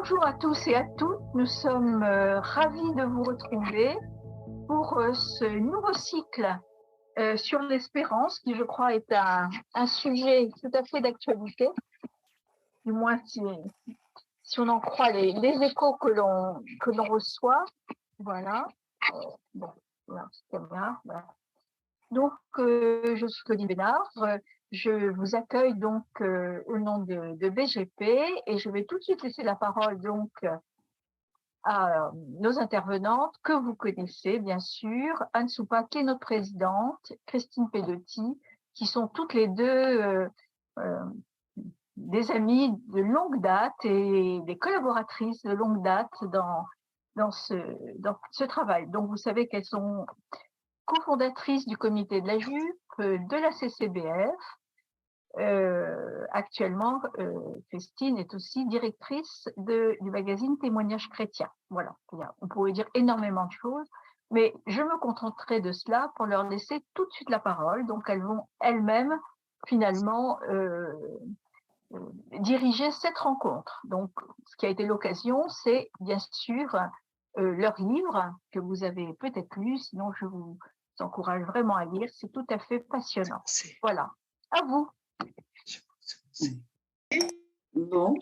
Bonjour à tous et à toutes, nous sommes ravis de vous retrouver pour ce nouveau cycle sur l'espérance, qui je crois est un sujet tout à fait d'actualité, du moins si on en croit les échos que l'on reçoit. Voilà. Bon, voilà, c'est bien. Voilà. Donc, je suis Claudine Bénard. Je vous accueille donc au nom de BGP et je vais tout de suite laisser la parole donc à nos intervenantes que vous connaissez bien sûr, Anne Soupa qui est notre présidente, Christine Pedotti, qui sont toutes les deux des amies de longue date et des collaboratrices de longue date dans ce travail. Donc vous savez qu'elles sont cofondatrices du comité de la jupe, de la CCBF. Actuellement, Christine est aussi directrice du magazine Témoignages chrétiens. Voilà, on pourrait dire énormément de choses, mais je me contenterai de cela pour leur laisser tout de suite la parole. Donc, elles vont elles-mêmes, finalement, diriger cette rencontre. Donc, ce qui a été l'occasion, c'est bien sûr leur livre que vous avez peut-être lu, sinon je vous encourage vraiment à lire. C'est tout à fait passionnant. Voilà, à vous. Bon,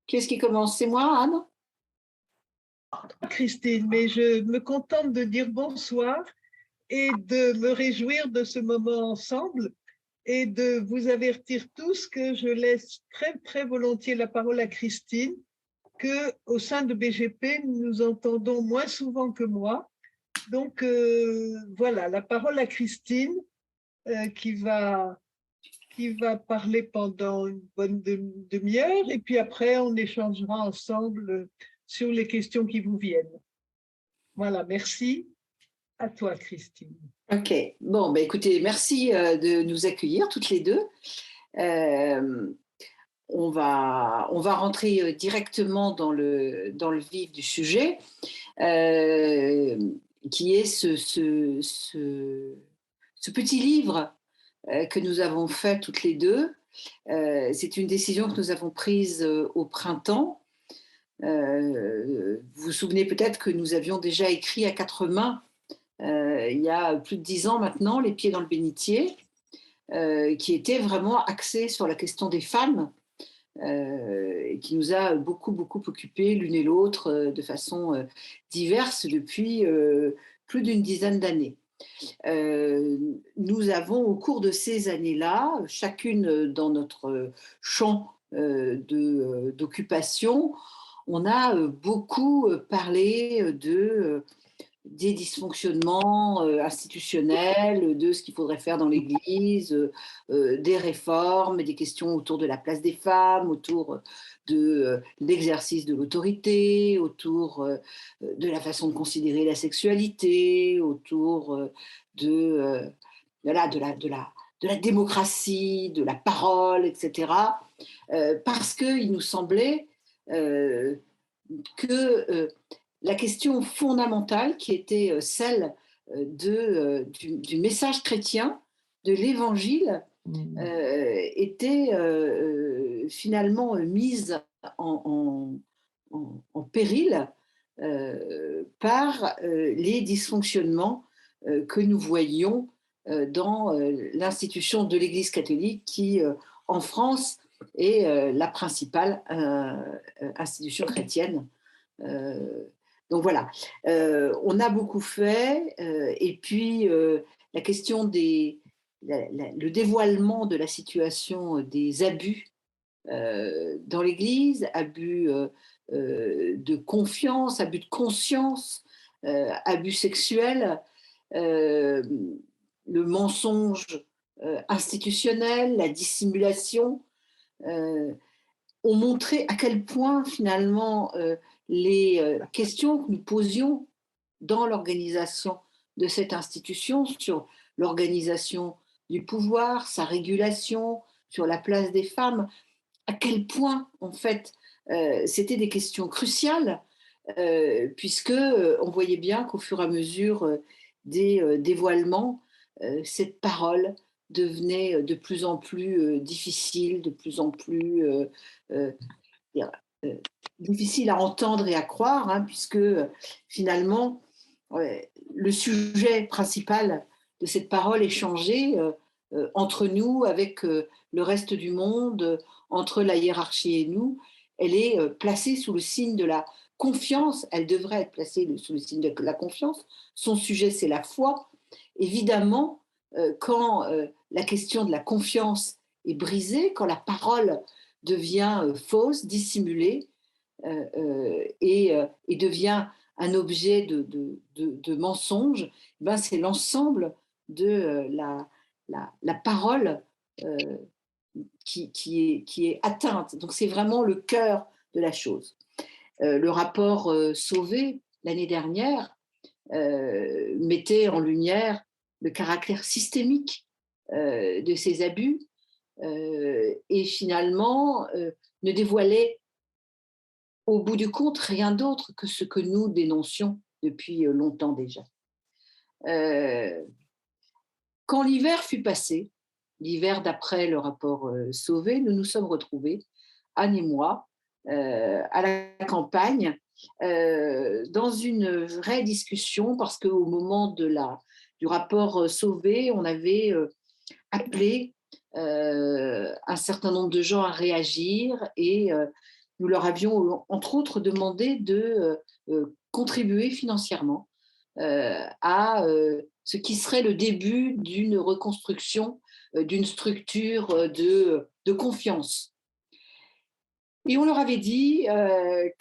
qu'est-ce qui commence? C'est moi, Anne? Christine, mais je me contente de dire bonsoir et de me réjouir de ce moment ensemble et de vous avertir tous que je laisse très, très volontiers la parole à Christine, qu'au sein de BGP, nous nous entendons moins souvent que moi. Donc, voilà, la parole à Christine qui va parler pendant une bonne demi-heure et puis après, on échangera ensemble sur les questions qui vous viennent. Voilà, merci. À toi, Christine. Ok, bon, bah écoutez, merci de nous accueillir toutes les deux. On va rentrer directement dans le vif du sujet, qui est ce petit livre que nous avons fait toutes les deux. C'est une décision que nous avons prise au printemps. Vous vous souvenez peut-être que nous avions déjà écrit à quatre mains il y a plus de 10 ans maintenant, Les pieds dans le bénitier, qui était vraiment axé sur la question des femmes, et qui nous a beaucoup occupés l'une et l'autre de façon diverse depuis plus d'une dizaine d'années. Nous avons au cours de ces années-là, chacune dans notre champ d'occupation, on a beaucoup parlé des dysfonctionnements institutionnels, de ce qu'il faudrait faire dans l'Église, des réformes, des questions autour de la place des femmes, autour de l'exercice de l'autorité, autour de la façon de considérer la sexualité, autour de la démocratie, de la parole, etc. Parce qu'il nous semblait que la question fondamentale qui était celle du message chrétien, de l'évangile, était finalement mise en péril par les dysfonctionnements que nous voyions dans l'institution de l'Église catholique qui, en France, est la principale institution chrétienne. Donc voilà, on a beaucoup fait, et puis la question le dévoilement de la situation des abus dans l'Église, abus de confiance, abus de conscience, abus sexuels, le mensonge institutionnel, la dissimulation, ont montré à quel point finalement les questions que nous posions dans l'organisation de cette institution, sur l'organisation du pouvoir, sa régulation, sur la place des femmes, à quel point en fait c'était des questions cruciales, puisque on voyait bien qu'au fur et à mesure des dévoilements, cette parole devenait de plus en plus difficile, de plus en plus difficile à entendre et à croire, hein, puisque finalement, le sujet principal de cette parole échangée entre nous, avec le reste du monde, entre la hiérarchie et nous, elle est placée sous le signe de la confiance. Elle devrait être placée sous le signe de la confiance. Son sujet, c'est la foi. Évidemment, quand la question de la confiance est brisée, quand la parole devient fausse, dissimulée, et devient un objet de mensonge, ben c'est l'ensemble de la parole qui est atteinte. Donc c'est vraiment le cœur de la chose. Le rapport Sauvé, l'année dernière, mettait en lumière le caractère systémique de ces abus et finalement ne dévoilait au bout du compte rien d'autre que ce que nous dénoncions depuis longtemps déjà. Quand l'hiver fut passé, l'hiver d'après le rapport Sauvé, nous nous sommes retrouvés, Anne et moi, à la campagne, dans une vraie discussion, parce qu'au moment du rapport Sauvé, on avait appelé un certain nombre de gens à réagir et nous leur avions, entre autres, demandé de contribuer financièrement à ce qui serait le début d'une reconstruction d'une structure de confiance. Et on leur avait dit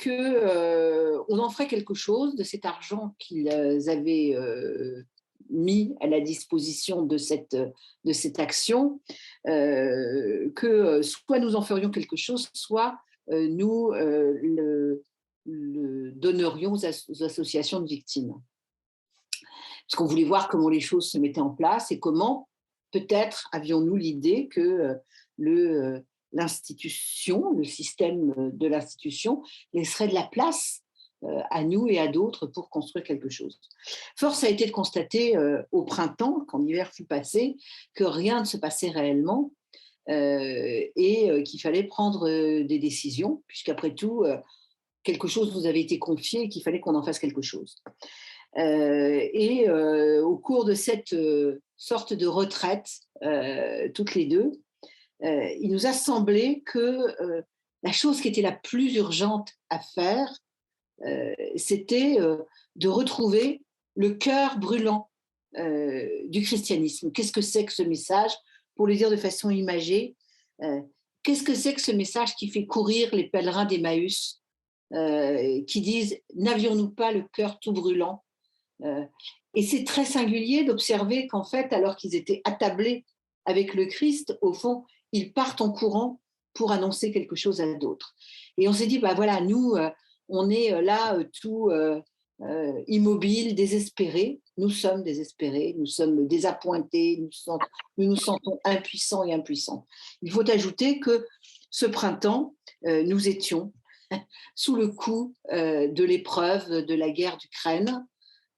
qu'on en ferait quelque chose de cet argent qu'ils avaient mis à la disposition de cette action, que soit nous en ferions quelque chose, soit nous le donnerions aux associations de victimes. Parce qu'on voulait voir comment les choses se mettaient en place et comment, peut-être, avions-nous l'idée que l'institution, le système de l'institution, laisserait de la place à nous et à d'autres pour construire quelque chose. Force a été de constater au printemps, quand l'hiver fut passé, que rien ne se passait réellement et qu'il fallait prendre des décisions, puisqu'après tout, quelque chose nous avait été confié et qu'il fallait qu'on en fasse quelque chose. Au cours de cette sorte de retraite, toutes les deux, il nous a semblé que la chose qui était la plus urgente à faire, c'était de retrouver le cœur brûlant du christianisme. Qu'est-ce que c'est que ce message? Pour le dire de façon imagée, qu'est-ce que c'est que ce message qui fait courir les pèlerins d'Emmaüs, qui disent « N'avions-nous pas le cœur tout brûlant ?» Et c'est très singulier d'observer qu'en fait, alors qu'ils étaient attablés avec le Christ, au fond, ils partent en courant pour annoncer quelque chose à d'autres. Et on s'est dit, bah voilà, nous, on est là tout immobiles, désespérés. Nous sommes désespérés, nous sommes désappointés, nous nous sentons impuissants et impuissants. Il faut ajouter que ce printemps, nous étions sous le coup de l'épreuve de la guerre d'Ukraine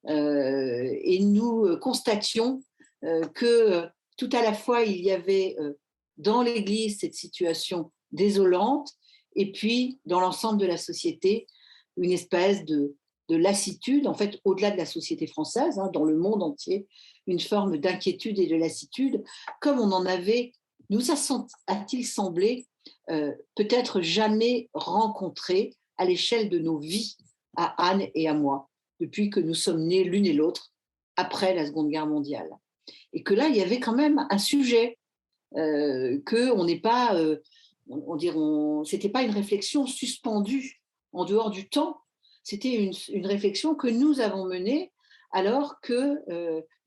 et nous constations que tout à la fois, il y avait dans l'Église cette situation désolante et puis dans l'ensemble de la société, une espèce de lassitude, en fait, au-delà de la société française, hein, dans le monde entier, une forme d'inquiétude et de lassitude, comme on en avait, nous a-t-il semblé, peut-être jamais rencontré à l'échelle de nos vies, à Anne et à moi, depuis que nous sommes nés l'une et l'autre après la Seconde Guerre mondiale. Et que là, il y avait quand même un sujet, qu'on n'est pas, c'était pas une réflexion suspendue en dehors du temps, c'était une réflexion que nous avons menée alors que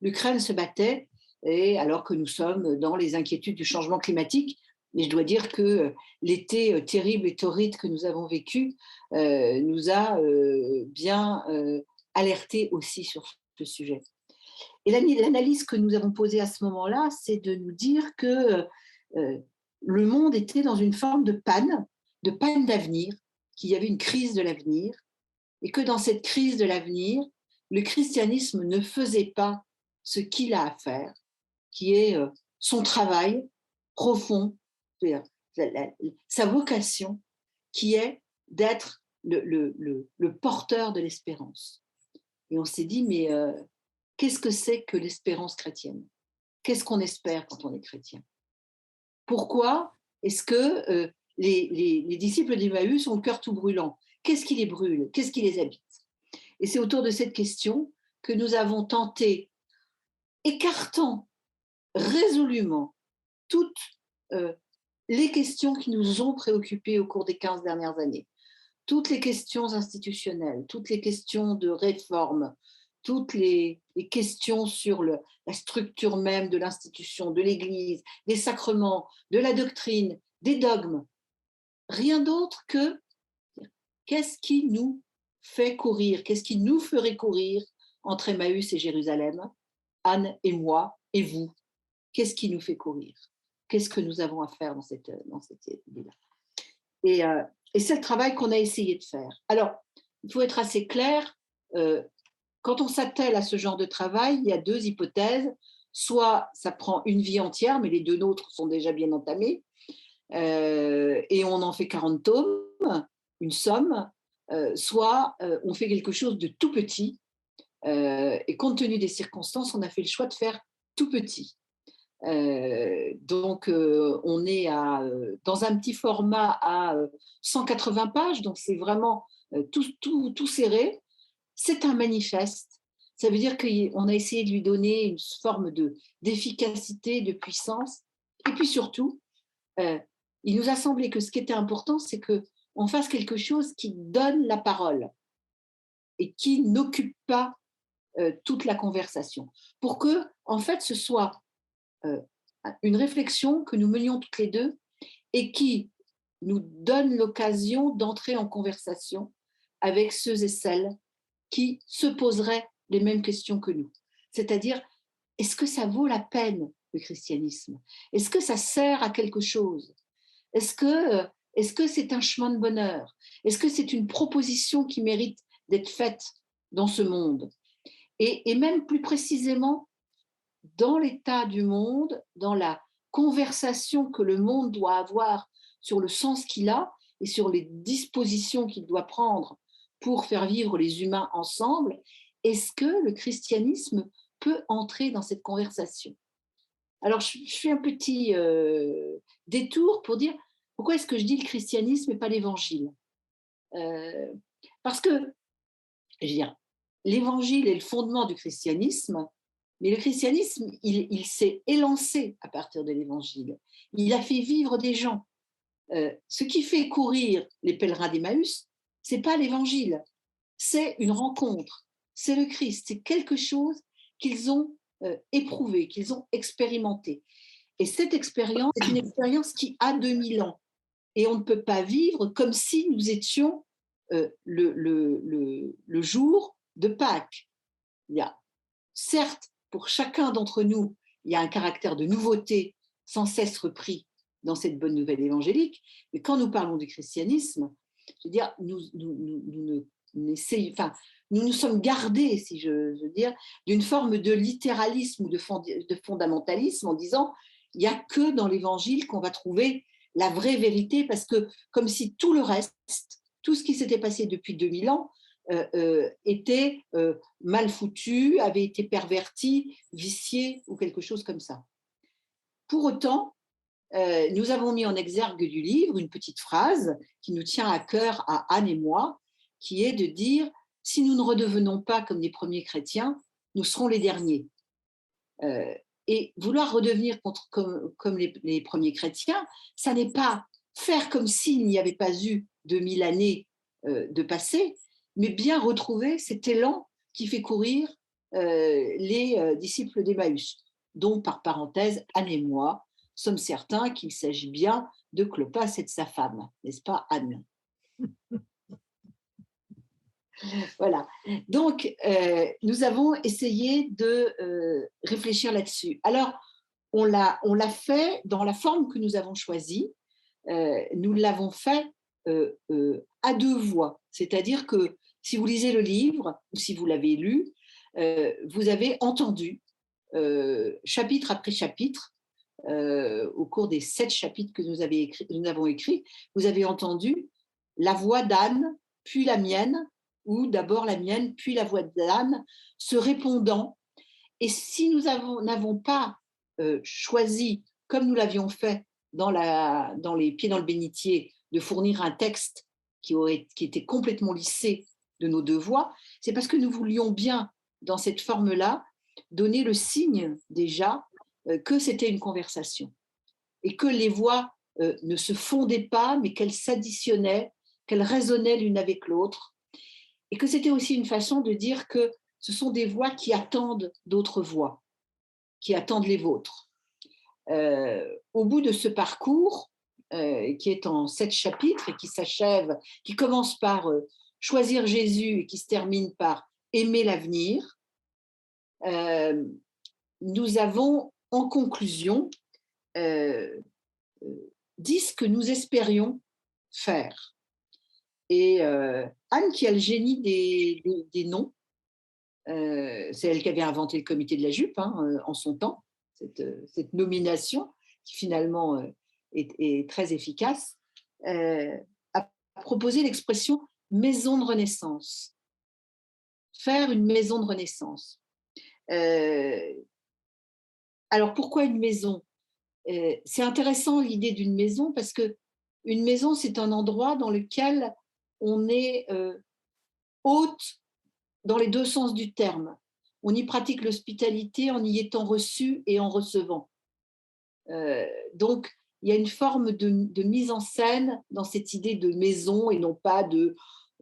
l'Ukraine se battait et alors que nous sommes dans les inquiétudes du changement climatique. Mais je dois dire que l'été terrible et torride que nous avons vécu nous a bien alertés aussi sur ce sujet. Et l'analyse que nous avons posée à ce moment-là, c'est de nous dire que le monde était dans une forme de panne d'avenir, qu'il y avait une crise de l'avenir, et que dans cette crise de l'avenir, le christianisme ne faisait pas ce qu'il a à faire, qui est son travail profond, sa vocation, qui est d'être le porteur de l'espérance. Et on s'est dit, mais qu'est-ce que c'est que l'espérance chrétienne? Qu'est-ce qu'on espère quand on est chrétien? Pourquoi est-ce que les disciples d'Emmaüs ont le cœur tout brûlant? Qu'est-ce qui les brûle? Qu'est-ce qui les habite? Et c'est autour de cette question que nous avons tenté, écartant résolument toutes les questions qui nous ont préoccupés au cours des 15 dernières années, toutes les questions institutionnelles, toutes les questions de réforme, toutes les questions sur la structure même de l'institution, de l'Église, des sacrements, de la doctrine, des dogmes. Rien d'autre que qu'est-ce qui nous fait courir, qu'est-ce qui nous ferait courir entre Emmaüs et Jérusalem, Anne et moi et vous. Qu'est-ce qui nous fait courir? Qu'est-ce que nous avons à faire dans cette idée-là? Et c'est le travail qu'on a essayé de faire. Alors, il faut être assez clair, quand on s'attelle à ce genre de travail, il y a deux hypothèses. Soit ça prend une vie entière, mais les deux nôtres sont déjà bien entamés, et on en fait 40 tomes, une somme, soit on fait quelque chose de tout petit, et compte tenu des circonstances, on a fait le choix de faire tout petit. Donc, on est dans un petit format à 180 pages, donc c'est vraiment tout serré. C'est un manifeste. Ça veut dire qu'on a essayé de lui donner une forme d'efficacité, de puissance. Et puis surtout, il nous a semblé que ce qui était important, c'est qu'on fasse quelque chose qui donne la parole et qui n'occupe pas toute la conversation. Pour que, en fait, ce soit une réflexion que nous menions toutes les deux et qui nous donne l'occasion d'entrer en conversation avec ceux et celles qui se poseraient les mêmes questions que nous. C'est-à-dire, est-ce que ça vaut la peine, le christianisme? Est-ce que ça sert à quelque chose? Est-ce que c'est un chemin de bonheur? Est-ce que c'est une proposition qui mérite d'être faite dans ce monde? Et même plus précisément, dans l'état du monde, dans la conversation que le monde doit avoir sur le sens qu'il a et sur les dispositions qu'il doit prendre pour faire vivre les humains ensemble, est-ce que le christianisme peut entrer dans cette conversation? Alors, je fais un petit détour pour dire pourquoi est-ce que je dis le christianisme et pas l'évangile? Parce que, je veux dire, l'évangile est le fondement du christianisme, mais le christianisme, il s'est élancé à partir de l'évangile. Il a fait vivre des gens. Ce qui fait courir les pèlerins d'Emmaüs, ce n'est pas l'évangile, c'est une rencontre, c'est le Christ, c'est quelque chose qu'ils ont éprouvé, qu'ils ont expérimenté. Et cette expérience est une expérience qui a 2000 ans. Et on ne peut pas vivre comme si nous étions le jour de Pâques. Il y a, certes, pour chacun d'entre nous, il y a un caractère de nouveauté sans cesse repris dans cette bonne nouvelle évangélique, mais quand nous parlons du christianisme, je veux dire, nous nous sommes gardés, si je veux dire, d'une forme de littéralisme ou de fondamentalisme en disant il n'y a que dans l'évangile qu'on va trouver la vraie vérité, parce que comme si tout le reste, tout ce qui s'était passé depuis 2000 ans, était mal foutu, avait été perverti, vicié ou quelque chose comme ça. Pour autant, nous avons mis en exergue du livre une petite phrase qui nous tient à cœur à Anne et moi, qui est de dire « Si nous ne redevenons pas comme les premiers chrétiens, nous serons les derniers ». Et vouloir redevenir comme les premiers chrétiens, ça n'est pas faire comme s'il n'y avait pas eu 2000 années de passé, mais bien retrouver cet élan qui fait courir les disciples d'Emmaüs, dont, par parenthèse, Anne et moi sommes certains qu'il s'agit bien de Clopas et de sa femme, n'est-ce pas, Anne? Voilà. Donc, nous avons essayé de réfléchir là-dessus. Alors, on l'a fait dans la forme que nous avons choisie. Nous l'avons fait à deux voix. C'est-à-dire que si vous lisez le livre, ou si vous l'avez lu, vous avez entendu, chapitre après chapitre, au cours des 7 chapitres que nous avons écrits, vous avez entendu la voix d'Anne puis la mienne, ou d'abord la mienne, puis la voix d'Anne, se répondant. Et si nous n'avons pas choisi, comme nous l'avions fait dans les Pieds dans le bénitier, de fournir un texte qui était complètement lissé de nos deux voix, c'est parce que nous voulions bien, dans cette forme-là, donner le signe déjà que c'était une conversation et que les voix ne se fondaient pas, mais qu'elles s'additionnaient, qu'elles résonnaient l'une avec l'autre, et que c'était aussi une façon de dire que ce sont des voix qui attendent d'autres voix, qui attendent les vôtres. Au bout de ce parcours, qui est en 7 chapitres et qui s'achève, qui commence par choisir Jésus et qui se termine par aimer l'avenir, nous avons en conclusion dit ce que nous espérions faire. Et Anne, qui a le génie des noms, c'est elle qui avait inventé le comité de la jupe en son temps, cette nomination qui finalement est très efficace, a proposé l'expression maison de renaissance. Faire une maison de renaissance. Alors pourquoi une maison ? C'est intéressant l'idée d'une maison parce que une maison, c'est un endroit dans lequel on est hôte dans les deux sens du terme. On y pratique l'hospitalité en y étant reçu et en recevant. Donc, il y a une forme de mise en scène dans cette idée de maison et non pas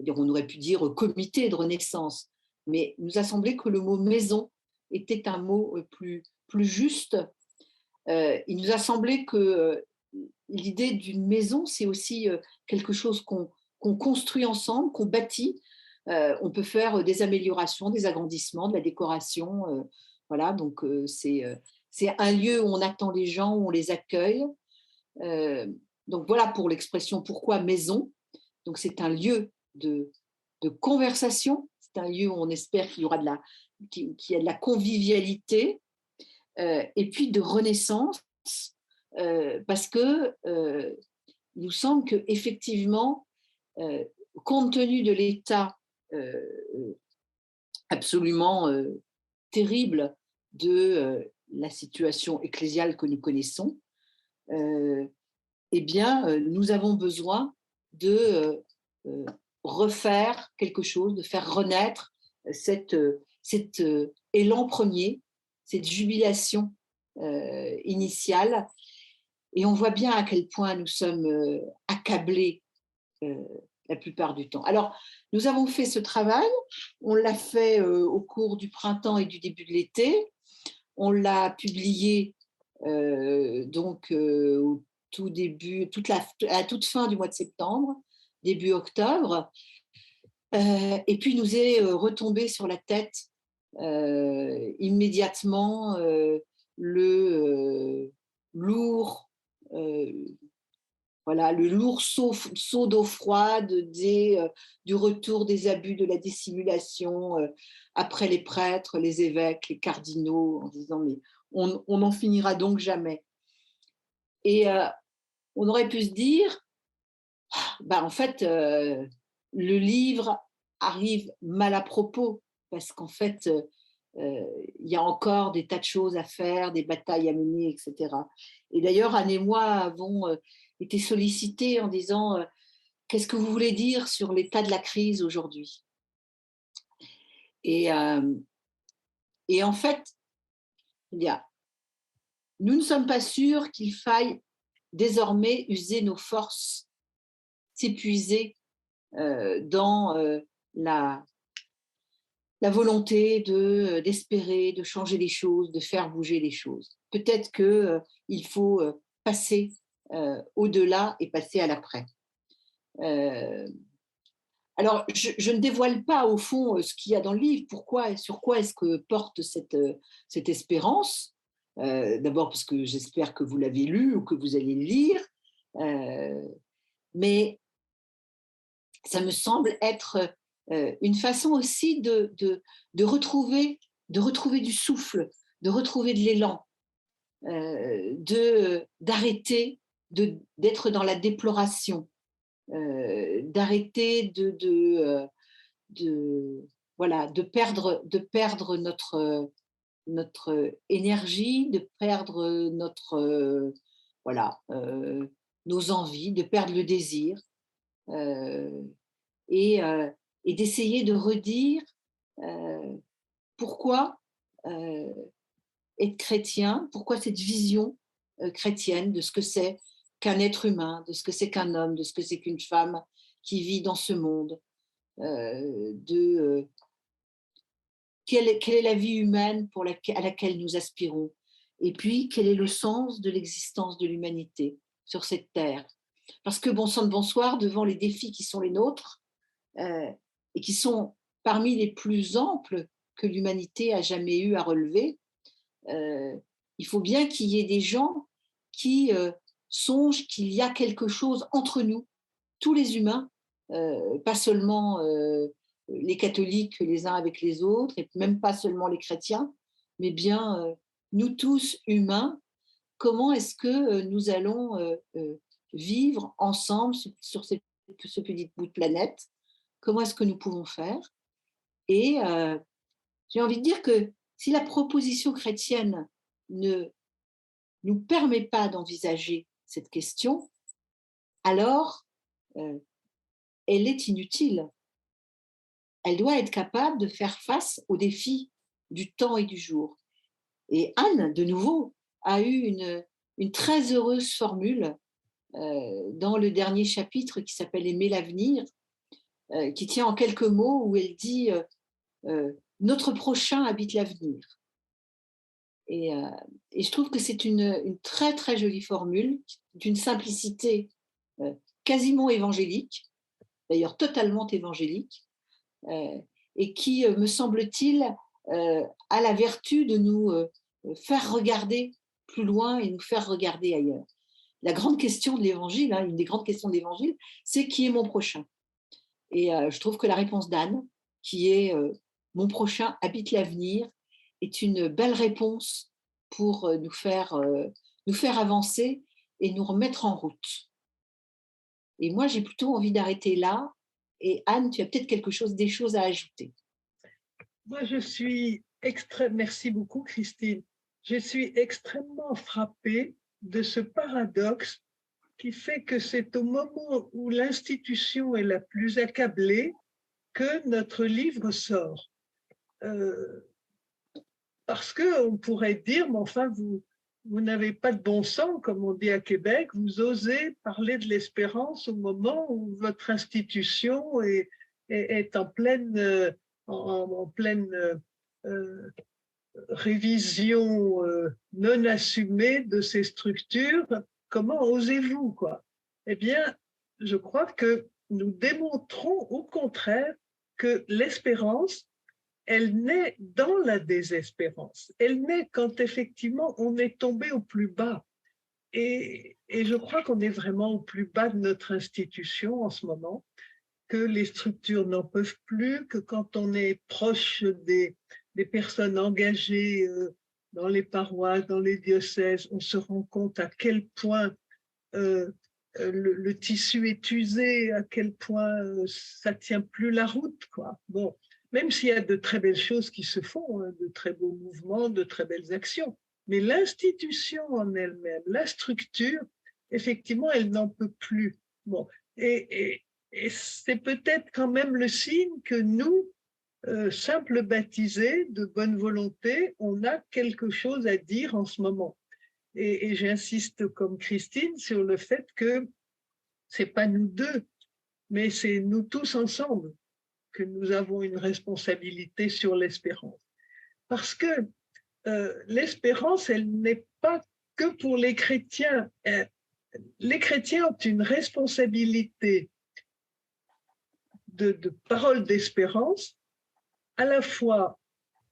on aurait pu dire comité de renaissance. Mais il nous a semblé que le mot maison était un mot plus juste. Il nous a semblé que l'idée d'une maison, c'est aussi quelque chose qu'on construit ensemble, qu'on bâtit. On peut faire des améliorations, des agrandissements, de la décoration. Voilà, donc c'est un lieu où on attend les gens, où on les accueille. Donc voilà pour l'expression pourquoi maison. Donc c'est un lieu de conversation, c'est un lieu où on espère qu'il y aura qu'il y a de la convivialité et puis de renaissance, parce que il nous semble qu'effectivement, compte tenu de l'état absolument terrible de la situation ecclésiale que nous connaissons, eh bien, nous avons besoin de refaire quelque chose, de faire renaître cet élan premier, cette jubilation initiale. Et on voit bien à quel point nous sommes accablés la plupart du temps. Alors, nous avons fait ce travail, on l'a fait au cours du printemps et du début de l'été, on l'a publié donc au tout début, à la toute fin du mois de septembre, début octobre, et puis nous est retombé sur la tête immédiatement le lourd saut d'eau froide du retour des abus de la dissimulation après les prêtres, les évêques, les cardinaux, en disant mais on n'en finira donc jamais. Et on aurait pu se dire, en fait, le livre arrive mal à propos, parce qu'en fait, il y a encore des tas de choses à faire, des batailles à mener, etc. Et d'ailleurs, Anne et moi avons été sollicités en disant qu'est-ce que vous voulez dire sur l'état de la crise aujourd'hui ? Et en fait, nous ne sommes pas sûrs qu'il faille désormais user nos forces, s'épuiser dans la volonté d'espérer, de changer les choses, de faire bouger les choses. Peut-être qu'il faut passer au-delà et passer à l'après. Alors, je ne dévoile pas au fond ce qu'il y a dans le livre, sur quoi est-ce que porte cette espérance. D'abord parce que j'espère que vous l'avez lu ou que vous allez le lire, mais ça me semble être une façon aussi de retrouver du souffle, de retrouver de l'élan, d'arrêter d'être dans la déploration, d'arrêter voilà, de perdre notre énergie, de perdre voilà, nos envies, de perdre le désir, euh, et, euh, et d'essayer de redire pourquoi être chrétien, pourquoi cette vision chrétienne de ce que c'est qu'un être humain, de ce que c'est qu'un homme, de ce que c'est qu'une femme qui vit dans ce monde, quelle est la vie humaine à laquelle nous aspirons, et puis quel est le sens de l'existence de l'humanité sur cette terre. Parce que bon sang de bonsoir, devant les défis qui sont les nôtres, et qui sont parmi les plus amples que l'humanité a jamais eu à relever, il faut bien qu'il y ait des gens qui songent qu'il y a quelque chose entre nous, tous les humains, pas seulement les catholiques les uns avec les autres, et même pas seulement les chrétiens, mais bien nous tous humains. Comment est-ce que nous allons vivre ensemble sur ce petit bout de planète? Comment est-ce que nous pouvons faire? Et j'ai envie de dire que si la proposition chrétienne ne nous permet pas d'envisager cette question, alors elle est inutile. Elle doit être capable de faire face aux défis du temps et du jour. Et Anne, de nouveau, a eu une très heureuse formule dans le dernier chapitre qui s'appelle Aimer l'avenir, qui tient en quelques mots, où elle dit notre prochain habite l'avenir. Et je trouve que c'est une très très jolie formule, d'une simplicité quasiment évangélique, d'ailleurs totalement évangélique, et qui, me semble-t-il, a la vertu de nous faire regarder plus loin et nous faire regarder ailleurs. La grande question de l'évangile, une des grandes questions de l'évangile, c'est qui est mon prochain? Et je trouve que la réponse d'Anne, qui est mon prochain habite l'avenir, est une belle réponse pour nous faire avancer et nous remettre en route. Et moi, j'ai plutôt envie d'arrêter là. Et Anne, tu as peut-être des choses à ajouter. Moi, merci beaucoup, Christine. Je suis extrêmement frappée de ce paradoxe qui fait que c'est au moment où l'institution est la plus accablée que notre livre sort. Parce qu'on pourrait dire, mais enfin, vous n'avez pas de bon sens, comme on dit à Québec, vous osez parler de l'espérance au moment où votre institution est en pleine, révision non assumée de ces structures. Comment osez-vous, quoi? Eh bien, je crois que nous démontrons au contraire que l'espérance, elle naît dans la désespérance. Elle naît quand effectivement on est tombé au plus bas. Et je crois qu'on est vraiment au plus bas de notre institution en ce moment, que les structures n'en peuvent plus, que quand on est proche des personnes engagées dans les paroisses, dans les diocèses, on se rend compte à quel point le tissu est usé, à quel point ça tient plus la route, quoi. Bon, même s'il y a de très belles choses qui se font, de très beaux mouvements, de très belles actions, mais l'institution en elle-même, la structure, effectivement, elle n'en peut plus. Bon, et c'est peut-être quand même le signe que nous, simples baptisés de bonne volonté, on a quelque chose à dire en ce moment. Et j'insiste comme Christine sur le fait que c'est pas nous deux, mais c'est nous tous ensemble que nous avons une responsabilité sur l'espérance. Parce que l'espérance, elle n'est pas que pour les chrétiens. Les chrétiens ont une responsabilité de parole d'espérance, à la fois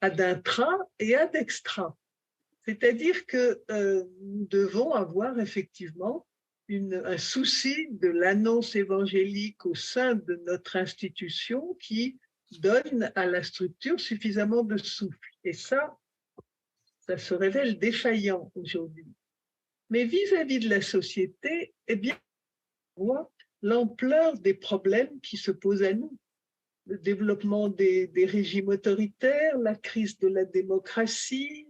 ad intra et ad extra. C'est-à-dire que nous devons avoir effectivement un souci de l'annonce évangélique au sein de notre institution qui donne à la structure suffisamment de souffle. Et ça se révèle défaillant aujourd'hui. Mais vis-à-vis de la société, eh bien, on voit l'ampleur des problèmes qui se posent à nous. Le développement des régimes autoritaires, la crise de la démocratie,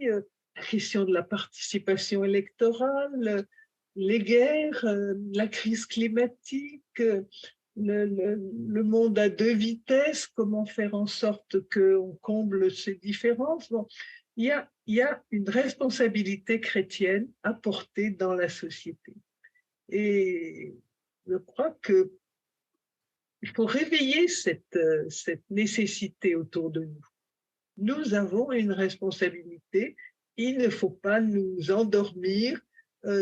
la question de la participation électorale, les guerres, la crise climatique, le monde à deux vitesses, comment faire en sorte qu'on comble ces différences. Bon, il y a une responsabilité chrétienne à porter dans la société. Et je crois que il faut réveiller cette nécessité autour de nous. Nous avons une responsabilité. Il ne faut pas nous endormir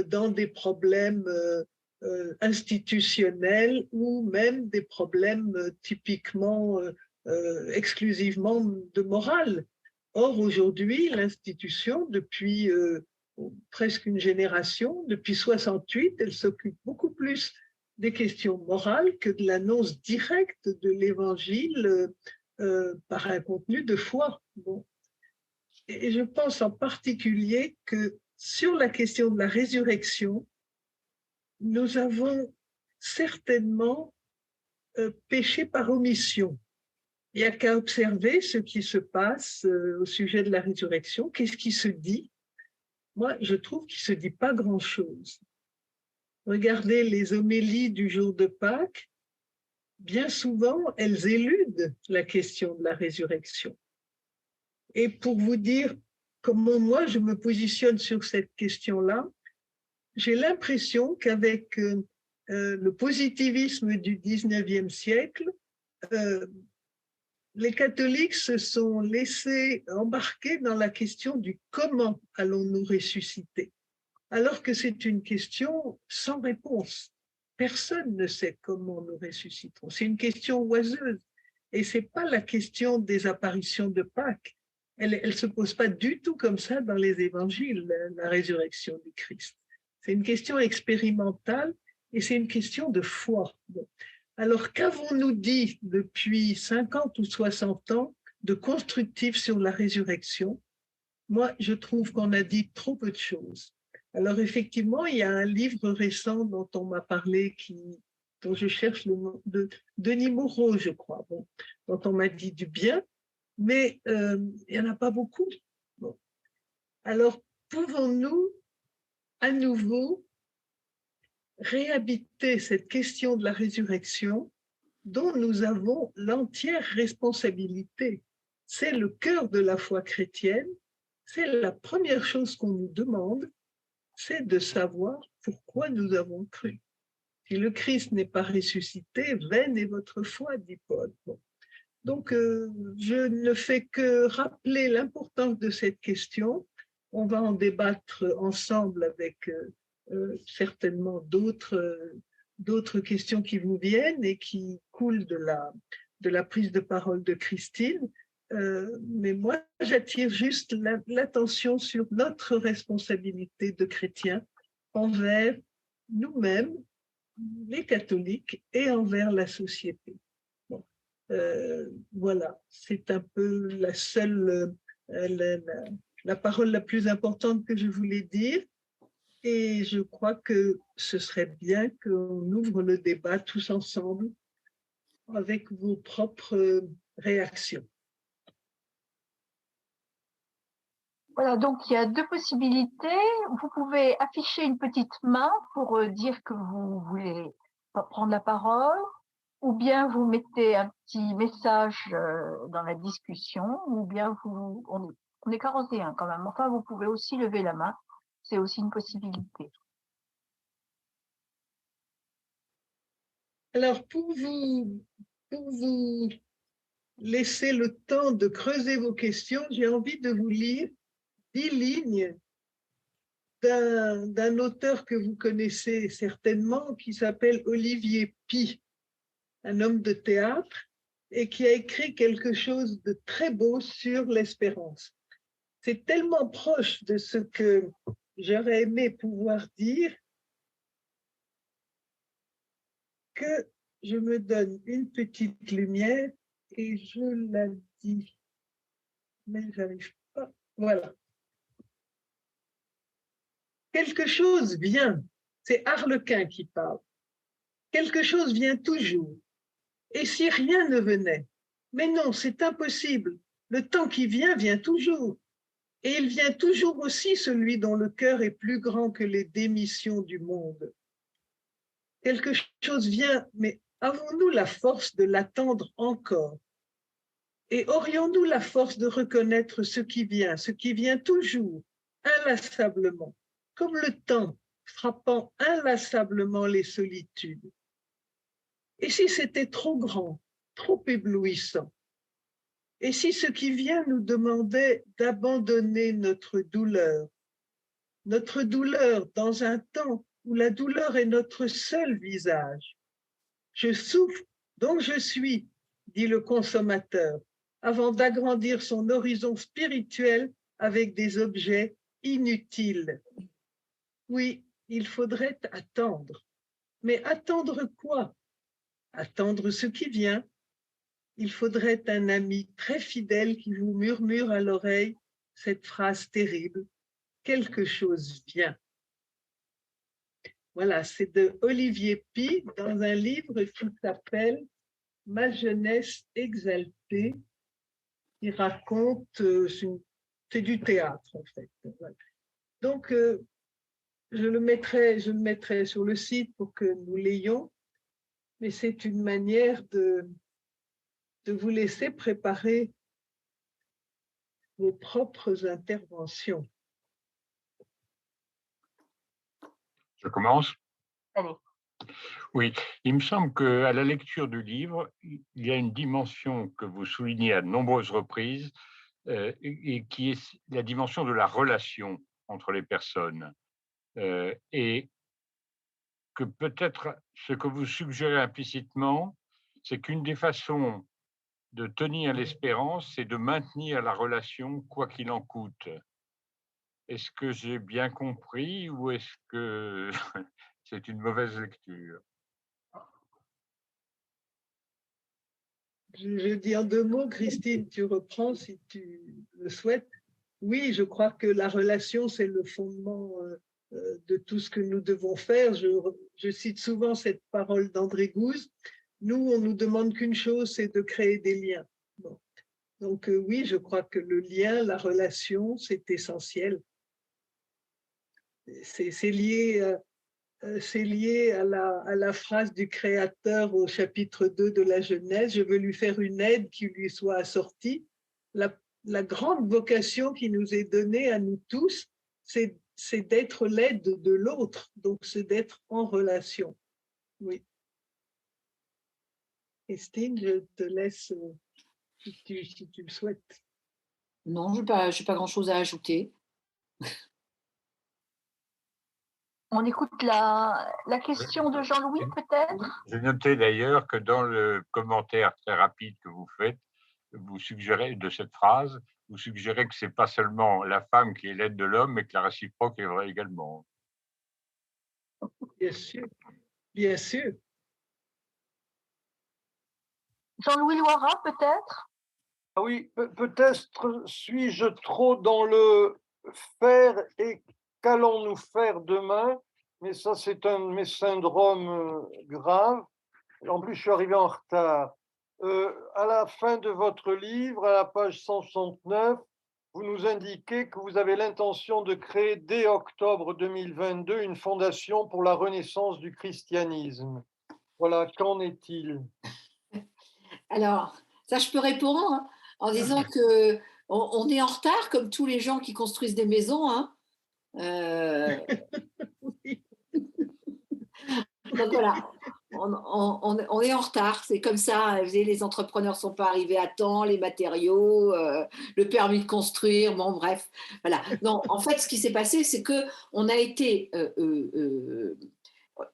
dans des problèmes institutionnels ou même des problèmes typiquement exclusivement de morale. Or, aujourd'hui, l'institution, depuis presque une génération, depuis 68, elle s'occupe beaucoup plus des questions morales que de l'annonce directe de l'évangile par un contenu de foi. Bon. Et je pense en particulier que sur la question de la résurrection, nous avons certainement péché par omission. Il n'y a qu'à observer ce qui se passe au sujet de la résurrection. Qu'est-ce qui se dit? Moi, je trouve qu'il ne se dit pas grand-chose. Regardez les homélies du jour de Pâques, bien souvent, elles éludent la question de la résurrection. Et pour vous dire comment moi je me positionne sur cette question-là, j'ai l'impression qu'avec le positivisme du 19e siècle, les catholiques se sont laissés embarquer dans la question du comment allons-nous ressusciter, alors que c'est une question sans réponse. Personne ne sait comment nous ressusciterons. C'est une question oiseuse. Et ce n'est pas la question des apparitions de Pâques. Elle ne se pose pas du tout comme ça dans les évangiles, la résurrection du Christ. C'est une question expérimentale et c'est une question de foi. Alors, qu'avons-nous dit depuis 50 ou 60 ans de constructif sur la résurrection? Moi, je trouve qu'on a dit trop peu de choses. Alors, effectivement, il y a un livre récent dont on m'a parlé, dont je cherche le nom, de Denis Moreau, je crois, bon, dont on m'a dit du bien, mais il n'y en a pas beaucoup. Bon. Alors, pouvons-nous à nouveau réhabiter cette question de la résurrection dont nous avons l'entière responsabilité? C'est le cœur de la foi chrétienne, c'est la première chose qu'on nous demande, c'est de savoir pourquoi nous avons cru. Si le Christ n'est pas ressuscité, vaine est votre foi, dit Paul. Bon. Donc, je ne fais que rappeler l'importance de cette question. On va en débattre ensemble avec certainement d'autres questions qui vous viennent et qui coulent de la prise de parole de Christine. Mais moi, j'attire juste l'attention sur notre responsabilité de chrétiens envers nous-mêmes, les catholiques, et envers la société. Bon. Voilà, c'est un peu la seule, la parole la plus importante que je voulais dire. Et je crois que ce serait bien qu'on ouvre le débat tous ensemble avec vos propres réactions. Voilà, donc il y a deux possibilités. Vous pouvez afficher une petite main pour dire que vous voulez prendre la parole, ou bien vous mettez un petit message dans la discussion, ou bien on est 41 quand même. Enfin, vous pouvez aussi lever la main, c'est aussi une possibilité. Alors, pour vous laisser le temps de creuser vos questions, j'ai envie de vous lire 10 lignes d'un auteur que vous connaissez certainement, qui s'appelle Olivier Py, un homme de théâtre, et qui a écrit quelque chose de très beau sur l'espérance. C'est tellement proche de ce que j'aurais aimé pouvoir dire que je me donne une petite lumière et je la dis, mais j'arrive pas. Voilà. Quelque chose vient, c'est Arlequin qui parle. Quelque chose vient toujours. Et si rien ne venait? Mais non, c'est impossible. Le temps qui vient vient toujours. Et il vient toujours aussi celui dont le cœur est plus grand que les démissions du monde. Quelque chose vient, mais avons-nous la force de l'attendre encore? Et aurions-nous la force de reconnaître ce qui vient toujours, inlassablement, comme le temps frappant inlassablement les solitudes? Et si c'était trop grand, trop éblouissant? Et si ce qui vient nous demandait d'abandonner notre douleur dans un temps où la douleur est notre seul visage? Je souffre, donc je suis, dit le consommateur, avant d'agrandir son horizon spirituel avec des objets inutiles. Oui, il faudrait attendre. Mais attendre quoi? Attendre ce qui vient. Il faudrait un ami très fidèle qui vous murmure à l'oreille cette phrase terrible: quelque chose vient. Voilà, c'est de Olivier Py dans un livre qui s'appelle Ma jeunesse exaltée. Il raconte, c'est du théâtre en fait. Voilà. Donc, je le mettrai sur le site pour que nous l'ayons, mais c'est une manière de vous laisser préparer vos propres interventions. Je commence? Allez. Oui, il me semble qu'à la lecture du livre, il y a une dimension que vous soulignez à de nombreuses reprises, et qui est la dimension de la relation entre les personnes. Et que peut-être ce que vous suggérez implicitement, c'est qu'une des façons de tenir l'espérance, c'est de maintenir la relation quoi qu'il en coûte. Est-ce que j'ai bien compris ou est-ce que c'est une mauvaise lecture? Je dis en 2 mots, Christine, tu reprends si tu le souhaites. Oui, je crois que la relation, c'est le fondement de tout ce que nous devons faire. Je cite souvent cette parole d'André Gouze. Nous, on nous demande qu'une chose, c'est de créer des liens. Bon. Donc oui, je crois que le lien, la relation, c'est essentiel. C'est lié à la phrase du Créateur au chapitre 2 de la Genèse: je veux lui faire une aide qui lui soit assortie. La grande vocation qui nous est donnée à nous tous, c'est d'être l'aide de l'autre, donc c'est d'être en relation. Oui. Christine, je te laisse si tu le souhaites. Non, je n'ai pas grand-chose à ajouter. On écoute la question de Jean-Louis, peut-être? J'ai noté d'ailleurs que dans le commentaire très rapide que vous faites, vous suggérez de cette phrase, vous suggérez que ce n'est pas seulement la femme qui est l'aide de l'homme, mais que la réciproque est vraie également. Bien sûr, bien sûr. Jean-Louis Loirat, peut-être? Ah oui, peut-être suis-je trop dans le faire et qu'allons-nous faire demain, mais ça c'est un de mes syndromes graves. En plus, je suis arrivé en retard. À la fin de votre livre, à la page 169, vous nous indiquez que vous avez l'intention de créer dès octobre 2022 une fondation pour la renaissance du christianisme. Voilà, qu'en est-il? Alors, ça, je peux répondre hein, en disant que on est en retard, comme tous les gens qui construisent des maisons. Hein. Donc voilà, on est en retard, c'est comme ça. Les entrepreneurs ne sont pas arrivés à temps, les matériaux, le permis de construire, bon bref. Voilà. Non, en fait, ce qui s'est passé, c'est qu'on a été...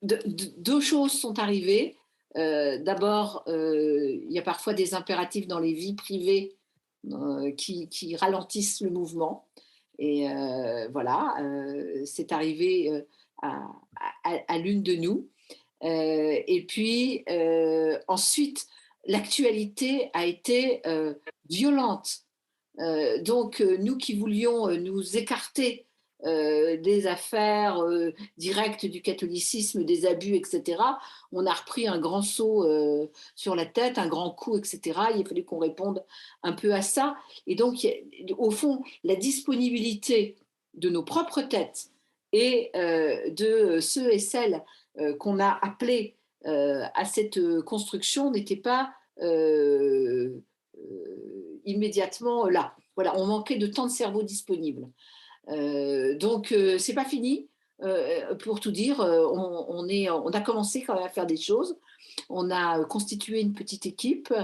deux choses sont arrivées. D'abord, il y a parfois des impératifs dans les vies privées qui ralentissent le mouvement. Et voilà, c'est arrivé à l'une de nous. Et puis, ensuite, l'actualité a été violente. Donc, nous qui voulions nous écarter des affaires directes du catholicisme, des abus, etc., on a repris un grand saut sur la tête, un grand coup, etc. Il a fallu qu'on réponde un peu à ça. Et donc, au fond, la disponibilité de nos propres têtes et de ceux et celles qu'on a appelés à cette construction n'était pas immédiatement là. Voilà, on manquait de temps de cerveau disponible. Donc, c'est pas fini. Pour tout dire, on a commencé quand même à faire des choses. On a constitué une petite équipe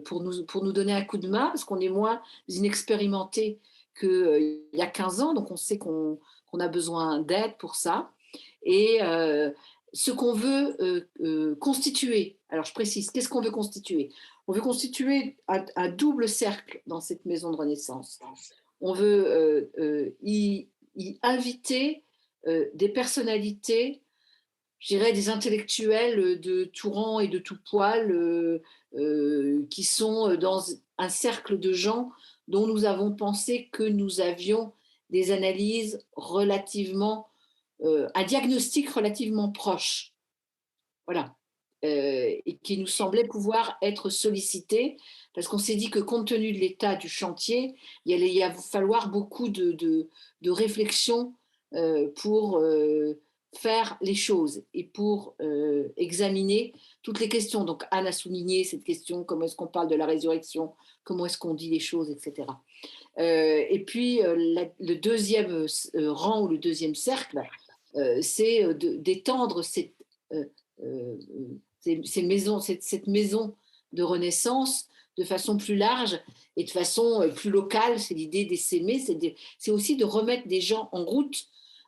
pour nous donner un coup de main, parce qu'on est moins inexpérimentés qu'il y a 15 ans, donc on sait qu'on a besoin d'aide pour ça. Et ce qu'on veut constituer, alors je précise, qu'est-ce qu'on veut constituer? On veut constituer un double cercle dans cette maison de Renaissance. On veut y inviter des personnalités, je dirais des intellectuels de tout rang et de tout poil, qui sont dans un cercle de gens dont nous avons pensé que nous avions des analyses relativement, un diagnostic relativement proche. Voilà. Et qui nous semblait pouvoir être sollicités, parce qu'on s'est dit que compte tenu de l'état du chantier, il allait y falloir beaucoup de réflexion pour faire les choses et pour examiner toutes les questions. Donc Anne a souligné cette question, comment est-ce qu'on parle de la résurrection, comment est-ce qu'on dit les choses, etc. Et puis le deuxième rang ou le deuxième cercle, c'est d'étendre cette maison de Renaissance de façon plus large et de façon plus locale. C'est l'idée d'essaimer, c'est aussi de remettre des gens en route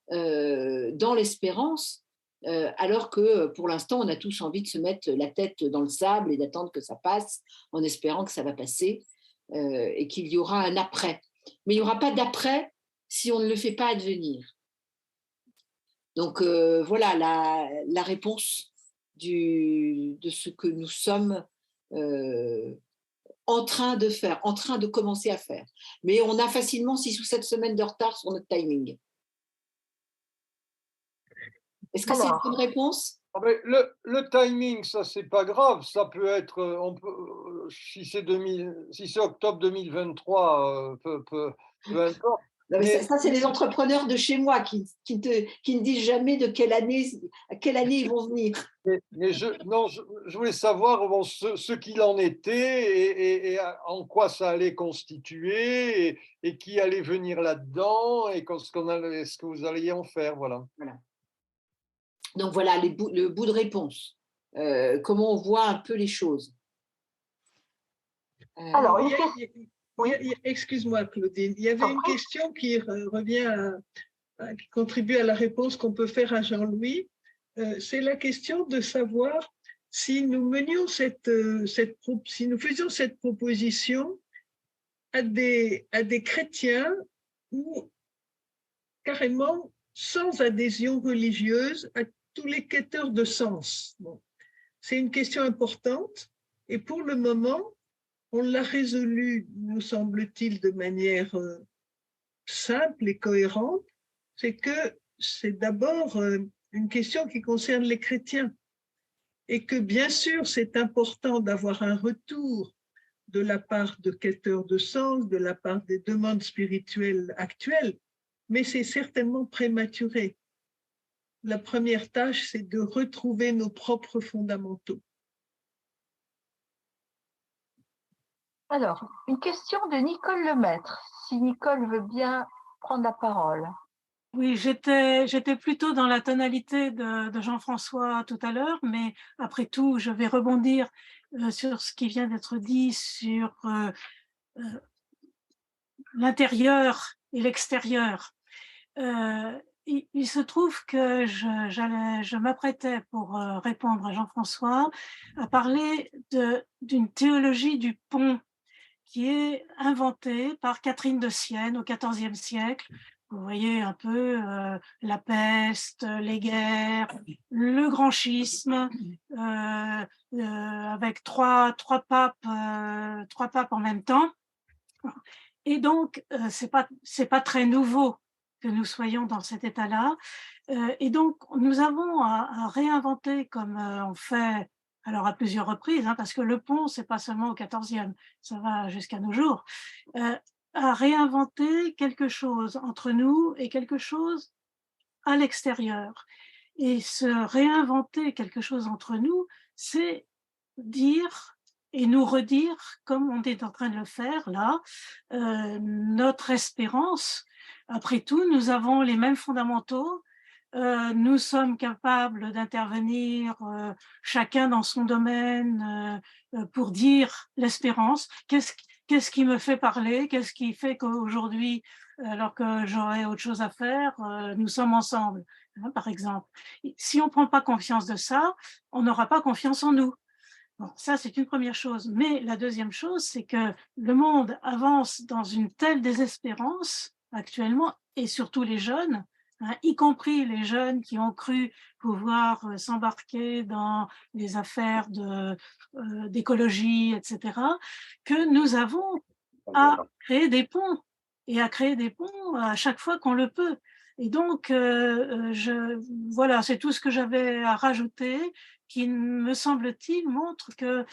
dans l'espérance, alors que pour l'instant, on a tous envie de se mettre la tête dans le sable et d'attendre que ça passe en espérant que ça va passer et qu'il y aura un après. Mais il n'y aura pas d'après si on ne le fait pas advenir. Donc voilà la réponse de ce que nous sommes en train de faire, en train de commencer à faire. Mais on a facilement 6 ou 7 semaines de retard sur notre timing. Est-ce que c'est une bonne réponse? Le timing, ça, c'est pas grave. Ça peut être, si c'est octobre 2023, peu importe. Mais ça, c'est les entrepreneurs de chez moi qui ne disent jamais à quelle année ils vont venir. Mais je voulais savoir ce qu'il en était et en quoi ça allait constituer et qui allait venir là-dedans et ce que vous alliez en faire. Voilà. Donc voilà le bout de réponse. Comment on voit un peu les choses. Alors, excuse-moi, Claudine, il y avait une question qui revient, qui contribue à la réponse qu'on peut faire à Jean-Louis. C'est la question de savoir si nous menions si nous faisions cette proposition à des chrétiens ou carrément sans adhésion religieuse à tous les quêteurs de sens. Bon. C'est une question importante et pour le moment, on l'a résolu, nous semble-t-il, de manière simple et cohérente. C'est que c'est d'abord une question qui concerne les chrétiens et que bien sûr, c'est important d'avoir un retour de la part de quêteurs de sens, de la part des demandes spirituelles actuelles, mais c'est certainement prématuré. La première tâche, c'est de retrouver nos propres fondamentaux. Alors, une question de Nicole Lemaître, si Nicole veut bien prendre la parole. Oui, j'étais plutôt dans la tonalité de Jean-François tout à l'heure, mais après tout, je vais rebondir sur ce qui vient d'être dit sur l'intérieur et l'extérieur. Il se trouve que je m'apprêtais pour répondre à Jean-François à parler d'une théologie du pont qui est inventée par Catherine de Sienne au XIVe siècle. Vous voyez un peu la peste, les guerres, le grand schisme, avec trois papes en même temps. Et donc, c'est pas très nouveau que nous soyons dans cet état-là. Et donc, nous avons à réinventer, comme on fait alors à plusieurs reprises, hein, parce que le pont, c'est pas seulement au 14e, ça va jusqu'à nos jours, à réinventer quelque chose entre nous et quelque chose à l'extérieur. Et se réinventer quelque chose entre nous, c'est dire et nous redire, comme on est en train de le faire là, notre espérance. Après tout, nous avons les mêmes fondamentaux, nous sommes capables d'intervenir chacun dans son domaine pour dire l'espérance. Qu'est-ce qui me fait parler? Qu'est-ce qui fait qu'aujourd'hui, alors que j'aurais autre chose à faire, nous sommes ensemble, hein, par exemple. Si on ne prend pas confiance de ça, on n'aura pas confiance en nous. Bon, ça, c'est une première chose. Mais la deuxième chose, c'est que le monde avance dans une telle désespérance actuellement, et surtout les jeunes, hein, y compris les jeunes qui ont cru pouvoir s'embarquer dans les affaires d'écologie, etc., que nous avons à créer des ponts, et à créer des ponts à chaque fois qu'on le peut. Et donc, voilà, c'est tout ce que j'avais à rajouter, qui, me semble-t-il, montre que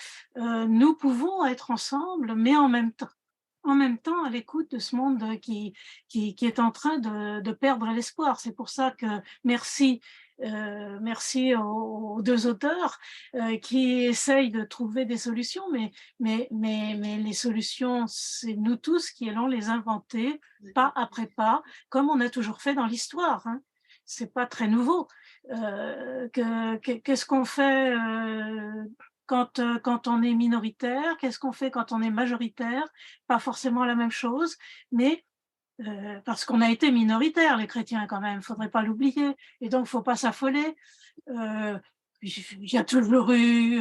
nous pouvons être ensemble, mais en même temps à l'écoute de ce monde qui est en train de perdre l'espoir. C'est pour ça que merci, merci aux deux auteurs qui essayent de trouver des solutions, mais les solutions, c'est nous tous qui allons les inventer pas après pas, comme on a toujours fait dans l'histoire, hein. C'est pas très nouveau. Qu'est-ce qu'on fait quand on est minoritaire? Qu'est-ce qu'on fait quand on est majoritaire? Pas forcément la même chose, mais parce qu'on a été minoritaire, les chrétiens quand même, il ne faudrait pas l'oublier. Et donc, il ne faut pas s'affoler. Il y a toujours eu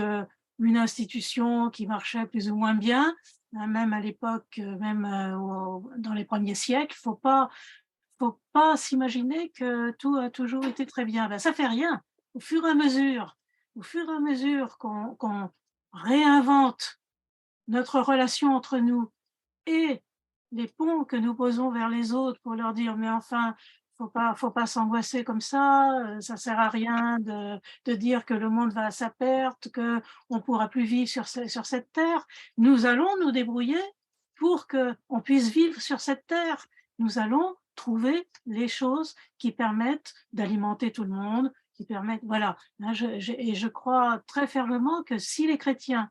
une institution qui marchait plus ou moins bien, hein, même à l'époque, même dans les premiers siècles. Il ne faut pas s'imaginer que tout a toujours été très bien. Ben, ça ne fait rien. Au fur et à mesure qu'on réinvente notre relation entre nous et les ponts que nous posons vers les autres pour leur dire mais enfin faut pas s'angoisser comme ça sert à rien de dire que le monde va à sa perte, que on pourra plus vivre sur cette terre. Nous allons nous débrouiller pour que on puisse vivre sur cette terre. Nous allons trouver les choses qui permettent d'alimenter tout le monde, qui permettent, voilà. Et je crois très fermement que si les chrétiens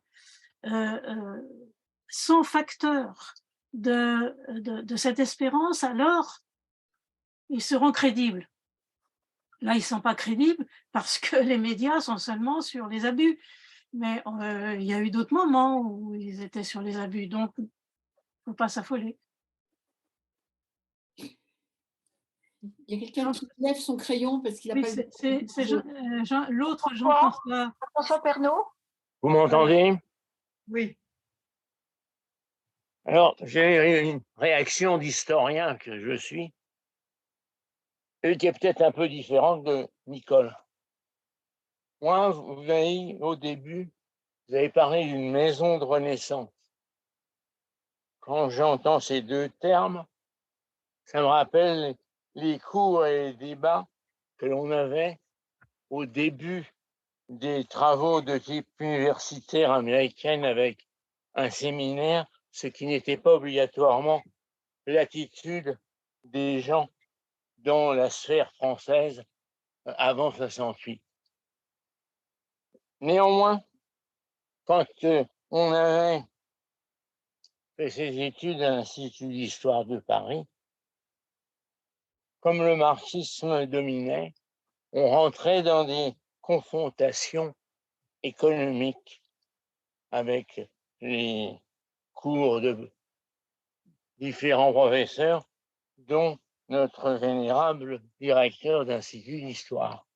sont facteurs de cette espérance, alors ils seront crédibles. Là, ils ne sont pas crédibles parce que les médias sont seulement sur les abus. Mais il y a eu d'autres moments où ils étaient sur les abus, donc il ne faut pas s'affoler. Il y a quelqu'un qui lève son crayon parce qu'il n'a pas c'est l'autre Jean-François. François Pernaut. Vous m'entendez? Oui. Alors, j'ai une réaction d'historien que je suis, et qui est peut-être un peu différente de Nicole. Moi, vous avez, au début, vous avez parlé d'une maison de renaissance. Quand j'entends ces deux termes, ça me rappelle les cours et les débats que l'on avait au début des travaux de type universitaire américaine avec un séminaire, ce qui n'était pas obligatoirement l'attitude des gens dans la sphère française avant 68. Néanmoins, quand on avait fait ses études à l'Institut d'histoire de Paris, comme le marxisme dominait, on rentrait dans des confrontations économiques avec les cours de différents professeurs, dont notre vénérable directeur d'Institut d'histoire.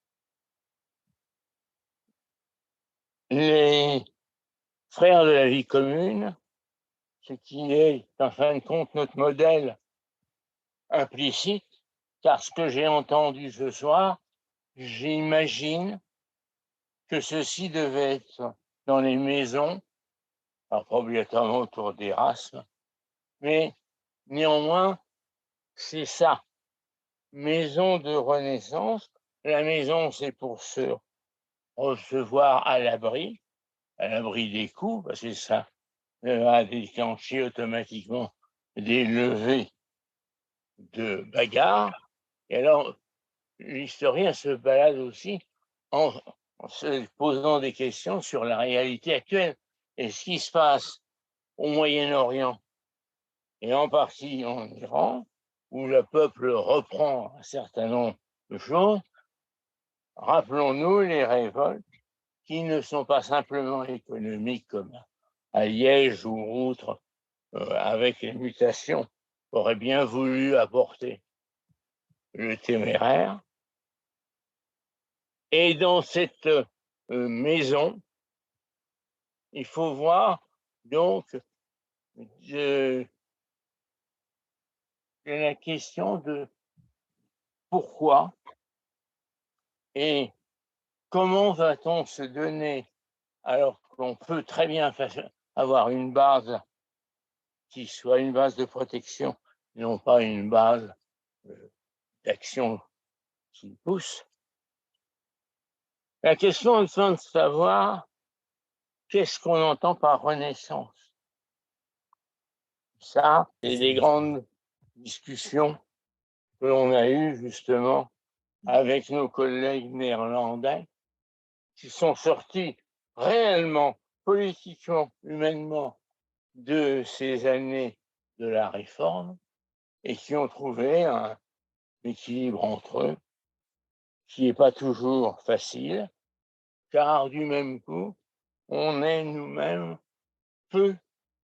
Les frères de la vie commune, ce qui est en fin de compte notre modèle implicite, car ce que j'ai entendu ce soir, j'imagine que ceci devait être dans les maisons, alors pas obligatoirement autour d'Erasme, mais néanmoins, c'est ça. maison de renaissance. La maison, c'est pour se recevoir à l'abri des coups, parce que ça va déclencher automatiquement des levées de bagarre. Et alors, l'historien se balade aussi en se posant des questions sur la réalité actuelle et ce qui se passe au Moyen-Orient et en partie en Iran, où le peuple reprend un certain nombre de choses. Rappelons-nous les révoltes qui ne sont pas simplement économiques comme à Liège ou autre, avec les mutations qu'aurait bien voulu apporter le téméraire. Et dans cette maison, il faut voir donc de la question de pourquoi et comment va-t-on se donner alors qu'on peut très bien avoir une base qui soit une base de protection, non pas une base d'action qui pousse. La question est de savoir qu'est-ce qu'on entend par renaissance. Ça, c'est des grandes discussions que l'on a eues justement avec nos collègues néerlandais qui sont sortis réellement, politiquement, humainement, de ces années de la réforme et qui ont trouvé un équilibre entre eux qui n'est pas toujours facile, car du même coup, on est nous-mêmes peu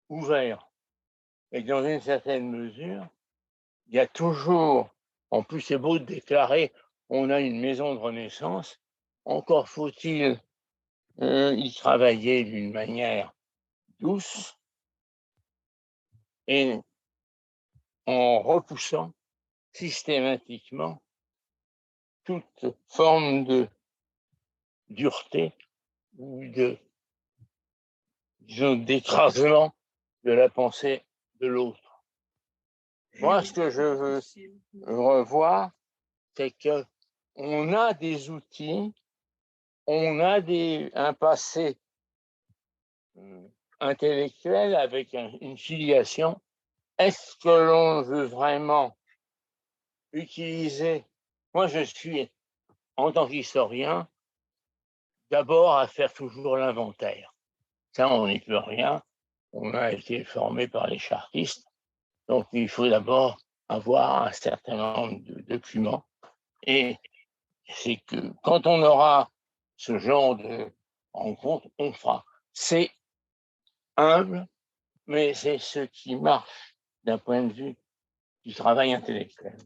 ouverts. Et dans une certaine mesure, il y a toujours, en plus c'est beau de déclarer, on a une maison de renaissance, encore faut-il y travailler d'une manière douce et en repoussant systématiquement toute forme de dureté ou d'écrasement de la pensée de l'autre. Moi, ce que je veux revoir, c'est que on a des outils, on a un passé intellectuel avec une filiation. Est-ce que l'on veut vraiment utiliser? Moi, je suis, en tant qu'historien, d'abord à faire toujours l'inventaire. Ça, on n'y peut rien. On a été formé par les chartistes. Donc, il faut d'abord avoir un certain nombre de documents. Et c'est que quand on aura ce genre de rencontre, on fera. C'est humble, mais c'est ce qui marche d'un point de vue du travail intellectuel.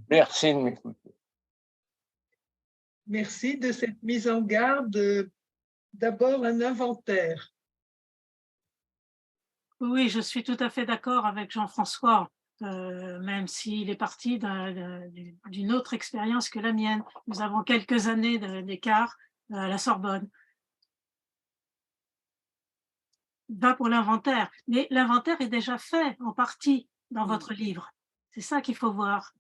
Merci de m'écouter. Merci de cette mise en garde. D'abord, un inventaire. Oui, je suis tout à fait d'accord avec Jean-François, même s'il est parti d'une autre expérience que la mienne. Nous avons quelques années d'écart à la Sorbonne. Va pour l'inventaire, mais l'inventaire est déjà fait en partie dans votre livre. C'est ça qu'il faut voir.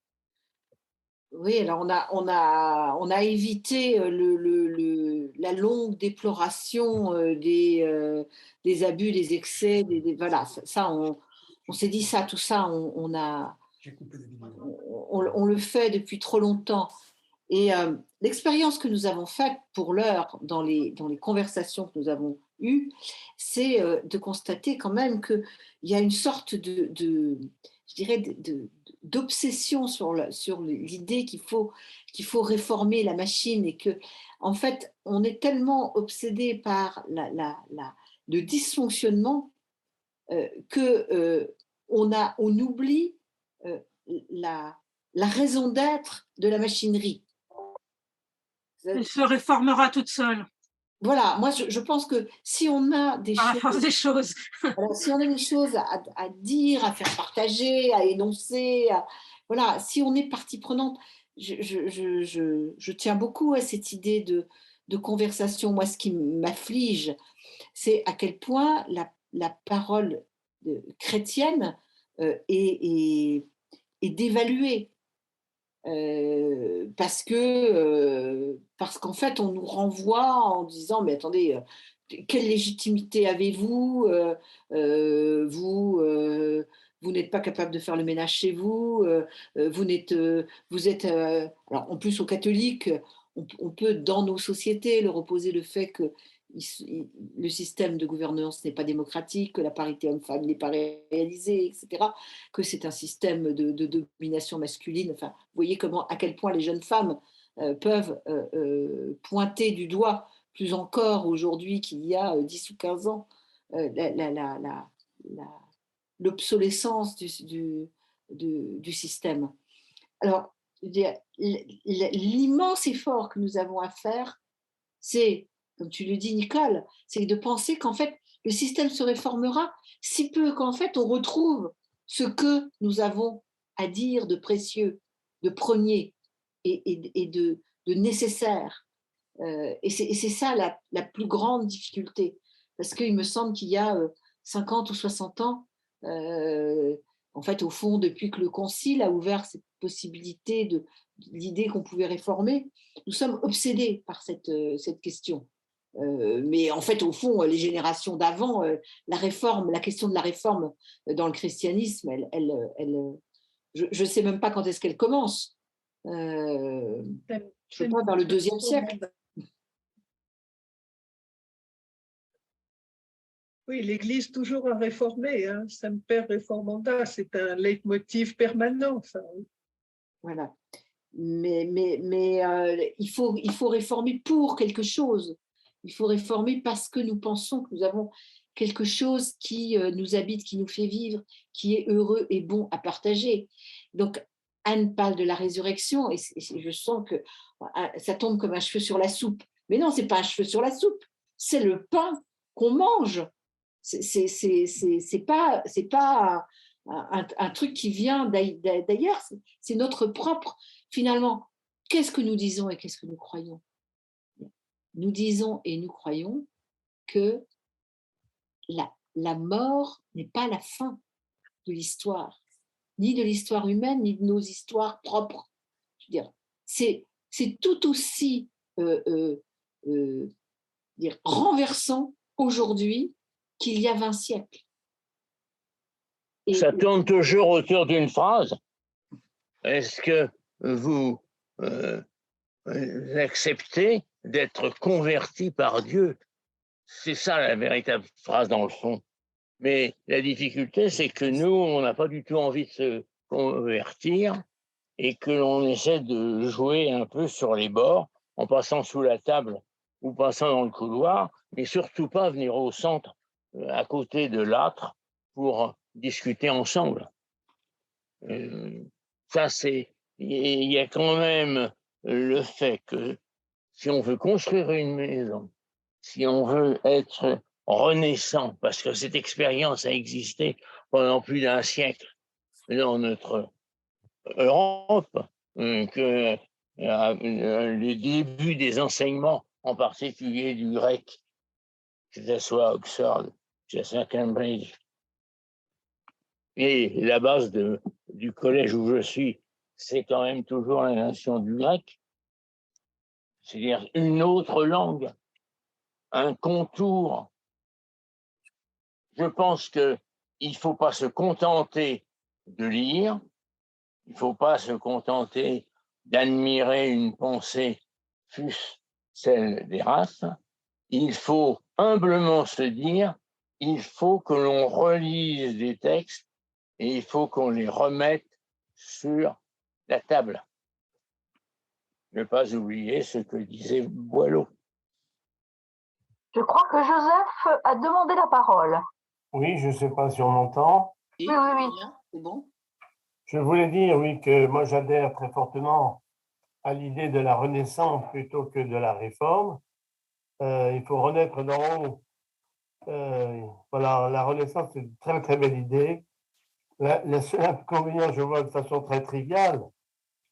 Oui, alors on a évité la longue déploration des abus, des excès, voilà, ça on s'est dit ça, tout ça, on le fait depuis trop longtemps. Et l'expérience que nous avons faite pour l'heure dans les conversations que nous avons eues, c'est de constater quand même qu'il y a une sorte je dirais, d'obsession sur l'idée qu'il faut réformer la machine et que, en fait, on est tellement obsédé par le dysfonctionnement qu'on oublie la raison d'être de la machinerie. Elle se réformera toute seule. Voilà, moi je pense que si on a des par la force des choses. Voilà, si on a des choses à dire, à faire partager, à énoncer, voilà, si on est partie prenante, je tiens beaucoup à cette idée de conversation. Moi, ce qui m'afflige, c'est à quel point la parole chrétienne est et d'évaluer. Parce qu'en fait, on nous renvoie en disant, mais attendez, quelle légitimité avez-vous vous n'êtes pas capable de faire le ménage chez vous, vous êtes... alors, en plus, aux catholiques, on peut, dans nos sociétés, leur opposer le fait que le système de gouvernance n'est pas démocratique, que la parité homme-femme n'est pas réalisée, etc., que c'est un système de domination masculine. Enfin, vous voyez à quel point les jeunes femmes peuvent pointer du doigt, plus encore aujourd'hui qu'il y a 10 ou 15 ans, l'obsolescence du système. Alors, l'immense effort que nous avons à faire, c'est, comme tu le dis, Nicole, c'est de penser qu'en fait, le système se réformera si peu qu'en fait, on retrouve ce que nous avons à dire de précieux, de premier et de nécessaire. Et c'est ça la plus grande difficulté. Parce qu'il me semble qu'il y a 50 ou 60 ans, en fait, au fond, depuis que le Concile a ouvert cette possibilité de l'idée qu'on pouvait réformer, nous sommes obsédés par cette question. Mais en fait, au fond, les générations d'avant, la question de la réforme dans le christianisme, je ne sais même pas quand est-ce qu'elle commence. Je sais pas, vers le IIe siècle. Oui, l'Église toujours à réformer, hein. Semper reformanda, c'est un leitmotiv permanent, ça. Voilà. Mais il faut réformer pour quelque chose. Il faut réformer parce que nous pensons que nous avons quelque chose qui nous habite, qui nous fait vivre, qui est heureux et bon à partager. Donc, Anne parle de la résurrection et je sens que ça tombe comme un cheveu sur la soupe. Mais non, ce n'est pas un cheveu sur la soupe, c'est le pain qu'on mange. C'est pas un truc qui vient d'ailleurs, c'est notre propre. Finalement, qu'est-ce que nous disons et qu'est-ce que nous croyons? Nous disons et nous croyons que la mort n'est pas la fin de l'histoire, ni de l'histoire humaine, ni de nos histoires propres. Je veux dire, c'est tout aussi renversant aujourd'hui qu'il y a 20 siècles. Ça tourne toujours autour d'une phrase. Est-ce que vous acceptez d'être converti par Dieu? C'est ça la véritable phrase dans le fond. Mais la difficulté, c'est que nous, on n'a pas du tout envie de se convertir et que l'on essaie de jouer un peu sur les bords en passant sous la table ou passant dans le couloir, mais surtout pas venir au centre, à côté de l'âtre, pour discuter ensemble. Ça, il y a quand même le fait que si on veut construire une maison, si on veut être renaissant, parce que cette expérience a existé pendant plus d'un siècle dans notre Europe, que le début des enseignements, en particulier du grec, que ce soit à Oxford, que ce soit à Cambridge, et la base du collège où je suis, c'est quand même toujours la nation du grec, c'est-à-dire une autre langue, un contour. Je pense qu'il ne faut pas se contenter de lire, il ne faut pas se contenter d'admirer une pensée, fût-ce celle des races. Il faut humblement se dire, il faut que l'on relise des textes et il faut qu'on les remette sur la table. Ne pas oublier ce que disait Boileau. Je crois que Joseph a demandé la parole. Oui, je ne sais pas si on m'entend. Oui. C'est bon. Je voulais dire, oui, que moi j'adhère très fortement à l'idée de la renaissance plutôt que de la réforme. Il faut renaître d'en haut. Voilà, la renaissance, c'est une très très belle idée. Le seul inconvénient, je vois de façon très triviale,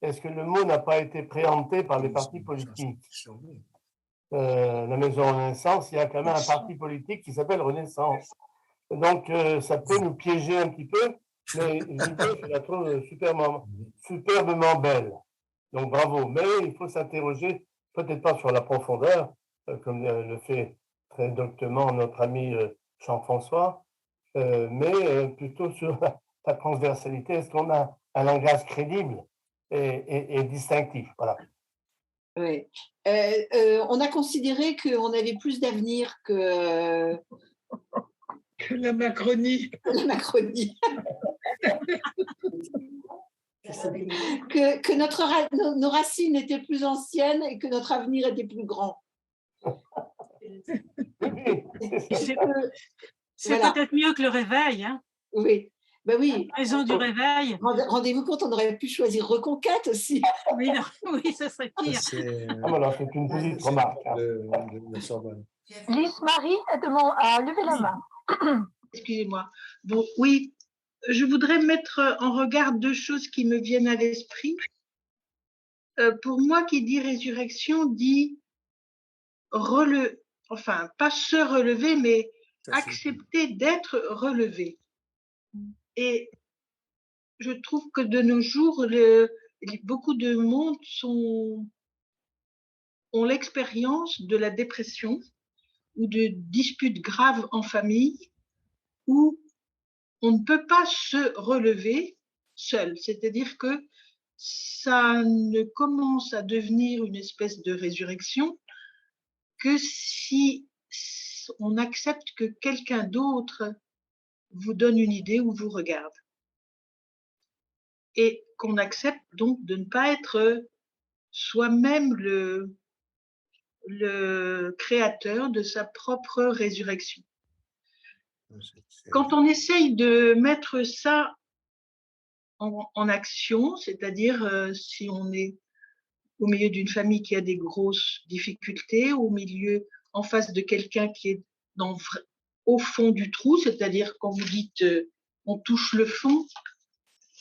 est-ce que le mot n'a pas été préempté par les partis politiques? La Maison Renaissance, il y a quand même un parti politique qui s'appelle Renaissance. Donc, ça peut nous piéger un petit peu. Mais l'idée, je la trouve superbement belle. Donc bravo. Mais il faut s'interroger, peut-être pas sur la profondeur, comme le fait très doctement notre ami Jean-François, mais plutôt sur la transversalité. Est-ce qu'on a un langage crédible et distinctif? Voilà. Oui. On a considéré qu'on avait plus d'avenir que La Macronie. la Macronie. que nos racines étaient plus anciennes et que notre avenir était plus grand. C'est Voilà. peut-être mieux que le réveil. Hein. Oui, ben oui. Raison du réveil. Rendez-vous compte, on aurait pu choisir Reconquête aussi. Oui, non, oui, ça serait pire. Voilà, c'est une petite remarque. Hein. Lise Marie a levé la main. Excusez-moi. Bon, oui, je voudrais mettre en regard deux choses qui me viennent à l'esprit. Pour moi, qui dit résurrection, dit enfin, pas se relever, mais accepter d'être relevé. Et je trouve que de nos jours, beaucoup de monde ont l'expérience de la dépression ou de disputes graves en famille où on ne peut pas se relever seul. C'est-à-dire que ça ne commence à devenir une espèce de résurrection que si on accepte que quelqu'un d'autre vous donne une idée ou vous regarde. Et qu'on accepte donc de ne pas être soi-même le créateur de sa propre résurrection. Quand on essaye de mettre ça en action, c'est-à-dire si on est au milieu d'une famille qui a des grosses difficultés, en face de quelqu'un qui est au fond du trou, c'est-à-dire quand vous dites on touche le fond,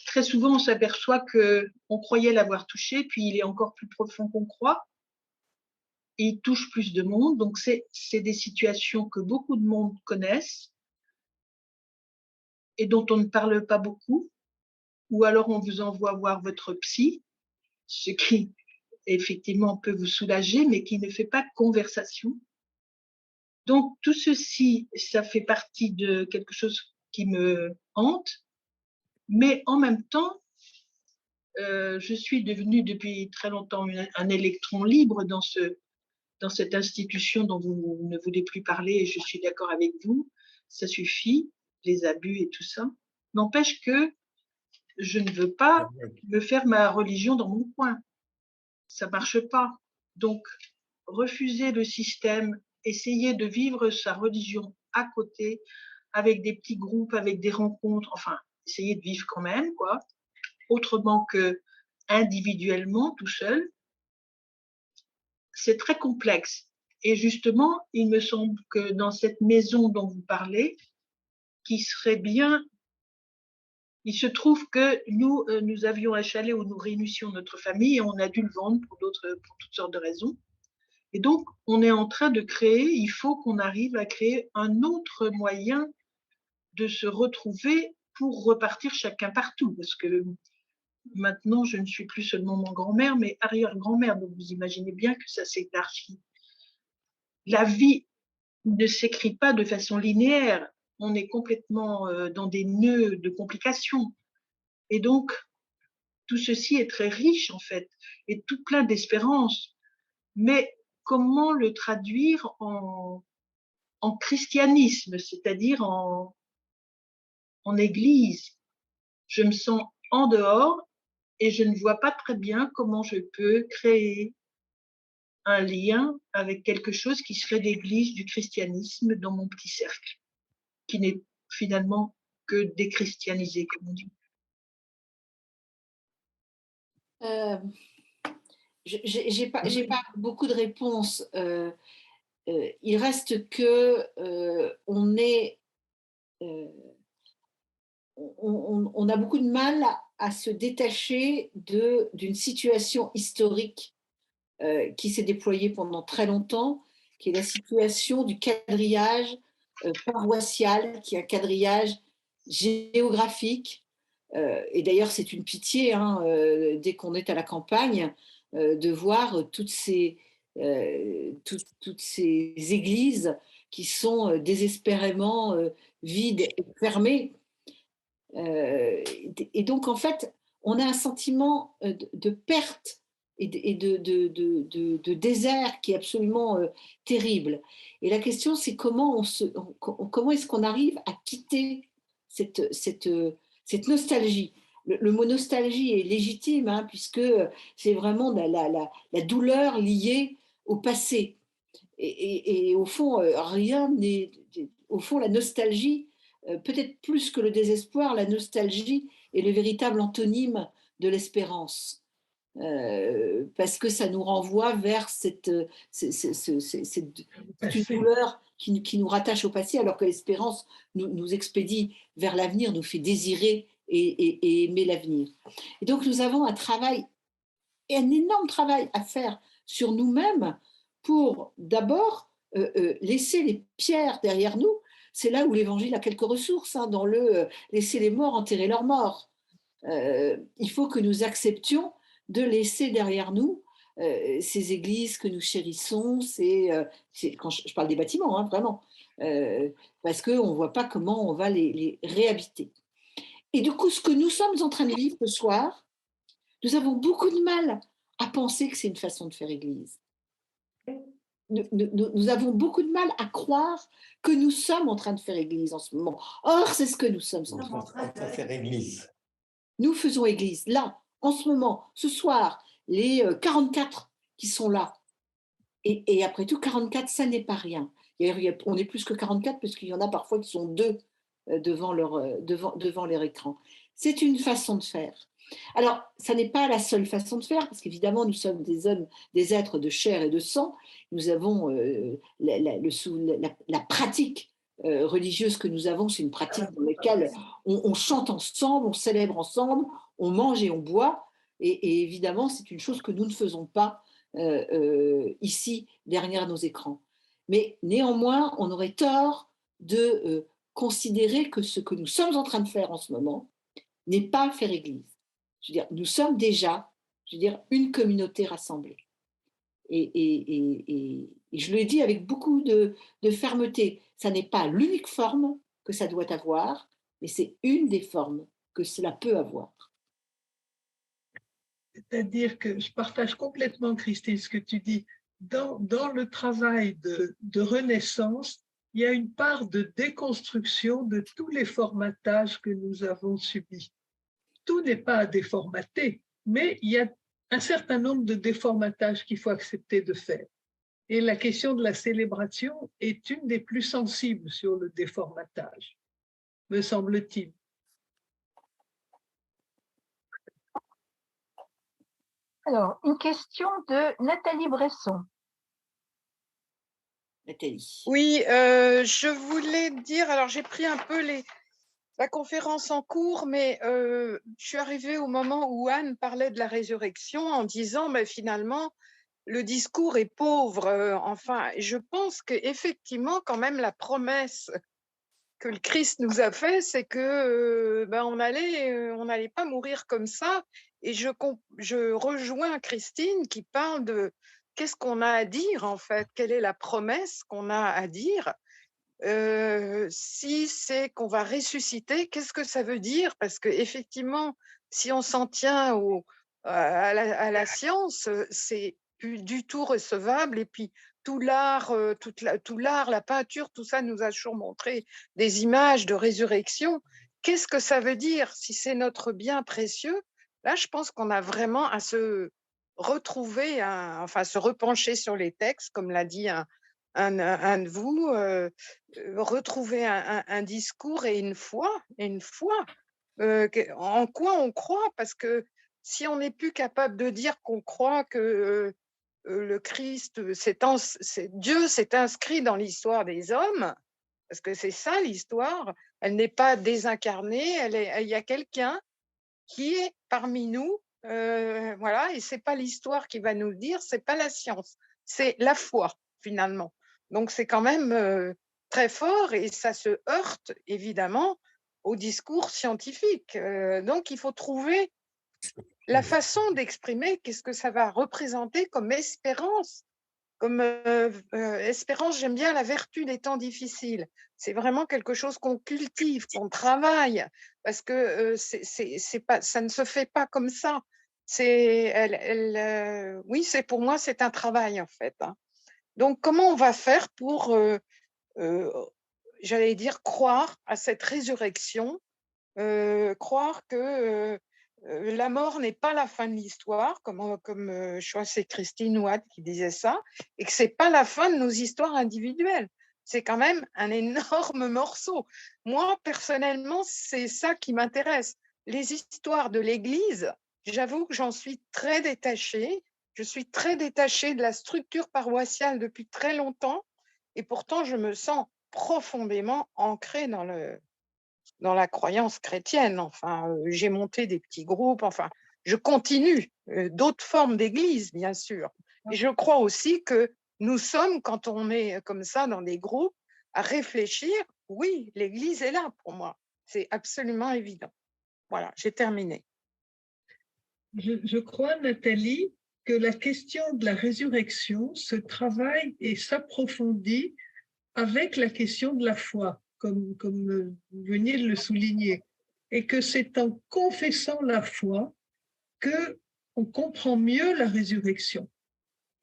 très souvent on s'aperçoit qu'on croyait l'avoir touché, puis il est encore plus profond qu'on croit, et il touche plus de monde. Donc c'est des situations que beaucoup de monde connaissent et dont on ne parle pas beaucoup, ou alors on vous envoie voir votre psy, ce qui effectivement peut vous soulager, mais qui ne fait pas conversation. Donc tout ceci, ça fait partie de quelque chose qui me hante, mais en même temps, je suis devenue depuis très longtemps un électron libre dans cette institution dont vous ne voulez plus parler, et je suis d'accord avec vous, ça suffit, les abus et tout ça. N'empêche que je ne veux pas me faire ma religion dans mon coin. Ça ne marche pas. Donc, refuser le système, essayer de vivre sa religion à côté, avec des petits groupes, avec des rencontres, enfin, essayer de vivre quand même, quoi, autrement que individuellement, tout seul, c'est très complexe. Et justement, il me semble que dans cette maison dont vous parlez, qui serait bien, il se trouve que nous avions un chalet où nous réunissions notre famille et on a dû le vendre pour toutes sortes de raisons. Et donc, on est en train de créer, il faut qu'on arrive à créer un autre moyen de se retrouver pour repartir chacun partout. Parce que maintenant, je ne suis plus seulement mon grand-mère, mais arrière-grand-mère. Donc, vous imaginez bien que ça s'élargit. La vie ne s'écrit pas de façon linéaire. On est complètement dans des nœuds de complications. Et donc, tout ceci est très riche, en fait, et tout plein d'espérance. Mais comment le traduire en christianisme, c'est-à-dire en église? Je me sens en dehors et je ne vois pas très bien comment je peux créer un lien avec quelque chose qui serait l'église du christianisme dans mon petit cercle, qui n'est finalement que déchristianisé, comme on dit. J'ai pas beaucoup de réponses. Il reste que on a beaucoup de mal à se détacher d'une situation historique qui s'est déployée pendant très longtemps, qui est la situation du quadrillage paroissial, qui est un quadrillage géographique Et d'ailleurs, c'est une pitié, hein, dès qu'on est à la campagne, de voir toutes ces églises qui sont désespérément vides et fermées. Et donc, en fait, on a un sentiment de perte et de désert qui est absolument terrible. Et la question, c'est comment est-ce qu'on arrive à quitter cette nostalgie. Le mot nostalgie est légitime, hein, puisque c'est vraiment la douleur liée au passé. Et au fond, rien n'est. Au fond, la nostalgie, peut-être plus que le désespoir, la nostalgie est le véritable antonyme de l'espérance. Parce que ça nous renvoie vers une douleur qui nous rattache au passé, alors que l'espérance nous expédie vers l'avenir, nous fait désirer et aimer l'avenir. Et donc nous avons un énorme travail à faire sur nous-mêmes pour d'abord laisser les pierres derrière nous. C'est là où l'Évangile a quelques ressources, hein, dans le laisser les morts enterrer leurs morts. Il faut que nous acceptions de laisser derrière nous ces églises que nous chérissons, quand je parle des bâtiments, hein, vraiment, parce qu'on ne voit pas comment on va les réhabiter. Et du coup, ce que nous sommes en train de vivre ce soir, nous avons beaucoup de mal à penser que c'est une façon de faire église. Nous avons beaucoup de mal à croire que nous sommes en train de faire église en ce moment. Or, c'est ce que nous sommes en train de faire église. Nous faisons église, là, en ce moment, ce soir, les 44 qui sont là. Et après tout, 44, ça n'est pas rien. On est plus que 44 parce qu'il y en a parfois qui sont 2 devant leur écran. C'est une façon de faire. Alors, ça n'est pas la seule façon de faire, parce qu'évidemment, nous sommes des hommes, des êtres de chair et de sang. Nous avons la pratique religieuse que nous avons, c'est une pratique dans laquelle on chante ensemble, on célèbre ensemble, on mange et on boit. Et évidemment, c'est une chose que nous ne faisons pas ici, derrière nos écrans. Mais néanmoins, on aurait tort de considérer que ce que nous sommes en train de faire en ce moment n'est pas faire église. Je veux dire, nous sommes déjà, une communauté rassemblée. Et je le dis avec beaucoup de fermeté, ça n'est pas l'unique forme que ça doit avoir, mais c'est une des formes que cela peut avoir. C'est-à-dire que je partage complètement, Christine, ce que tu dis. Dans le travail de renaissance, il y a une part de déconstruction de tous les formatages que nous avons subis. Tout n'est pas à déformater, mais il y a un certain nombre de déformatages qu'il faut accepter de faire. Et la question de la célébration est une des plus sensibles sur le déformatage, me semble-t-il. Alors, une question de Nathalie Bresson. Nathalie. Oui, je voulais dire, alors j'ai pris un peu la conférence en cours, mais je suis arrivée au moment où Anne parlait de la résurrection en disant, mais finalement, le discours est pauvre. Enfin, je pense qu'effectivement, quand même, la promesse que le Christ nous a fait, c'est que on n'allait pas mourir comme ça. Et je rejoins Christine qui parle de qu'est-ce qu'on a à dire en fait, quelle est la promesse qu'on a à dire. Si c'est qu'on va ressusciter, qu'est-ce que ça veut dire? Parce que effectivement, si on s'en tient à la science, c'est plus du tout recevable. Et puis tout l'art, la peinture, tout ça nous a toujours montré des images de résurrection. Qu'est-ce que ça veut dire si c'est notre bien précieux? Là, je pense qu'on a vraiment à se retrouver, se repencher sur les textes, comme l'a dit un de vous, retrouver un discours et une foi, en quoi on croit, parce que si on n'est plus capable de dire qu'on croit que le Christ, Dieu s'est inscrit dans l'histoire des hommes, parce que c'est ça l'histoire, elle n'est pas désincarnée, il y a quelqu'un qui est parmi nous, voilà, et c'est pas l'histoire qui va nous le dire, c'est pas la science, c'est la foi finalement. Donc c'est quand même très fort et ça se heurte évidemment au discours scientifique. Donc, il faut trouver la façon d'exprimer qu'est-ce que ça va représenter comme espérance. Comme espérance, j'aime bien la vertu des temps difficiles. C'est vraiment quelque chose qu'on cultive, qu'on travaille, parce que c'est pas, ça ne se fait pas comme ça. Oui, pour moi, c'est un travail en fait. Hein. Donc, comment on va faire pour, j'allais dire, croire à cette résurrection, croire que la mort n'est pas la fin de l'histoire, comme je crois que c'est Christine Ouad qui disait ça, et que c'est pas la fin de nos histoires individuelles. C'est quand même un énorme morceau. Moi, personnellement, c'est ça qui m'intéresse. Les histoires de l'Église, j'avoue que j'en suis très détachée. Je suis très détachée de la structure paroissiale depuis très longtemps, et pourtant, je me sens profondément ancrée dans la croyance chrétienne. Enfin, j'ai monté des petits groupes, enfin, je continue d'autres formes d'église, bien sûr. Et je crois aussi que nous sommes, quand on est comme ça dans des groupes, à réfléchir, oui, l'église est là pour moi. C'est absolument évident. Voilà, j'ai terminé. Je crois, Nathalie, que la question de la résurrection se travaille et s'approfondit avec la question de la foi, comme vous veniez de le souligner, et que c'est en confessant la foi qu'on comprend mieux la résurrection.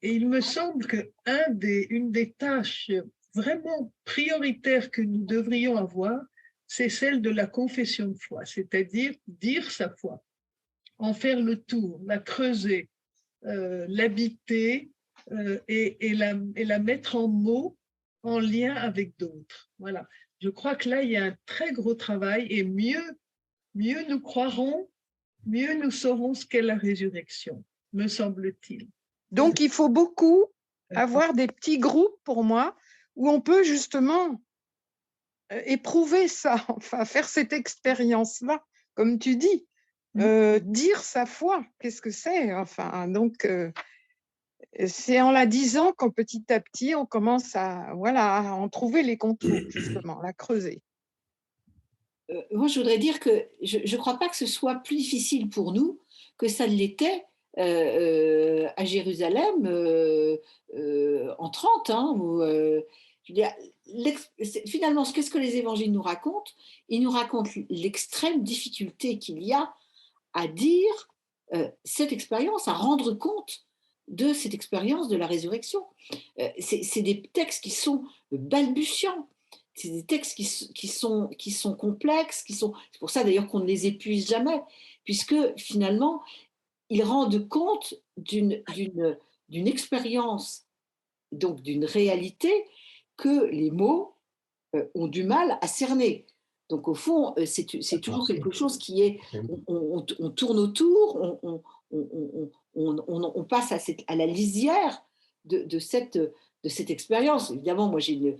Et il me semble qu'une des tâches vraiment prioritaires que nous devrions avoir, c'est celle de la confession de foi, c'est-à-dire dire sa foi, en faire le tour, la creuser, l'habiter et la mettre en mots en lien avec d'autres. Voilà. Je crois que là, il y a un très gros travail et mieux nous croirons, mieux nous saurons ce qu'est la résurrection, me semble-t-il. Donc, il faut beaucoup avoir des petits groupes, pour moi, où on peut justement éprouver ça, enfin, faire cette expérience-là, comme tu dis. Dire sa foi, qu'est-ce que c'est? Enfin, donc, c'est en la disant qu'en petit à petit, on commence à en trouver les contours, justement, la creuser. Moi, je voudrais dire que je ne crois pas que ce soit plus difficile pour nous que ça ne l'était à Jérusalem en 30. Hein, où, je veux dire, finalement, qu'est-ce que les évangiles nous racontent? Ils nous racontent l'extrême difficulté qu'il y a à dire cette expérience, à rendre compte de cette expérience de la résurrection. C'est des textes qui sont balbutiants. C'est des textes qui sont complexes, c'est pour ça d'ailleurs qu'on ne les épuise jamais, puisque finalement, ils rendent compte d'une expérience, donc d'une réalité que les mots ont du mal à cerner. Donc au fond, c'est toujours quelque chose qui est, on tourne autour, on passe à la lisière de cette expérience. Évidemment, moi, j'ai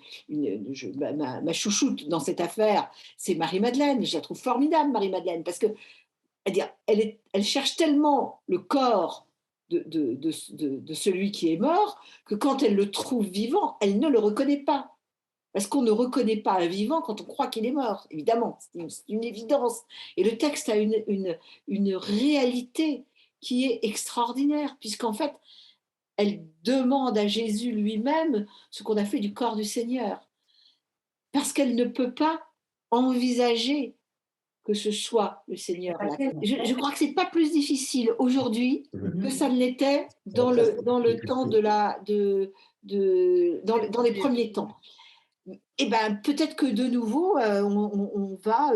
ma chouchoute dans cette affaire, c'est Marie-Madeleine. Je la trouve formidable, Marie-Madeleine, parce que elle cherche tellement le corps de celui qui est mort que quand elle le trouve vivant, elle ne le reconnaît pas. Parce qu'on ne reconnaît pas un vivant quand on croit qu'il est mort, évidemment, c'est une évidence. Et le texte a une réalité qui est extraordinaire, puisqu'en fait, elle demande à Jésus lui-même ce qu'on a fait du corps du Seigneur. Parce qu'elle ne peut pas envisager que ce soit le Seigneur. Je crois que ce n'est pas plus difficile aujourd'hui que ça ne l'était dans le temps dans les premiers temps. Et ben, peut-être que de nouveau, on va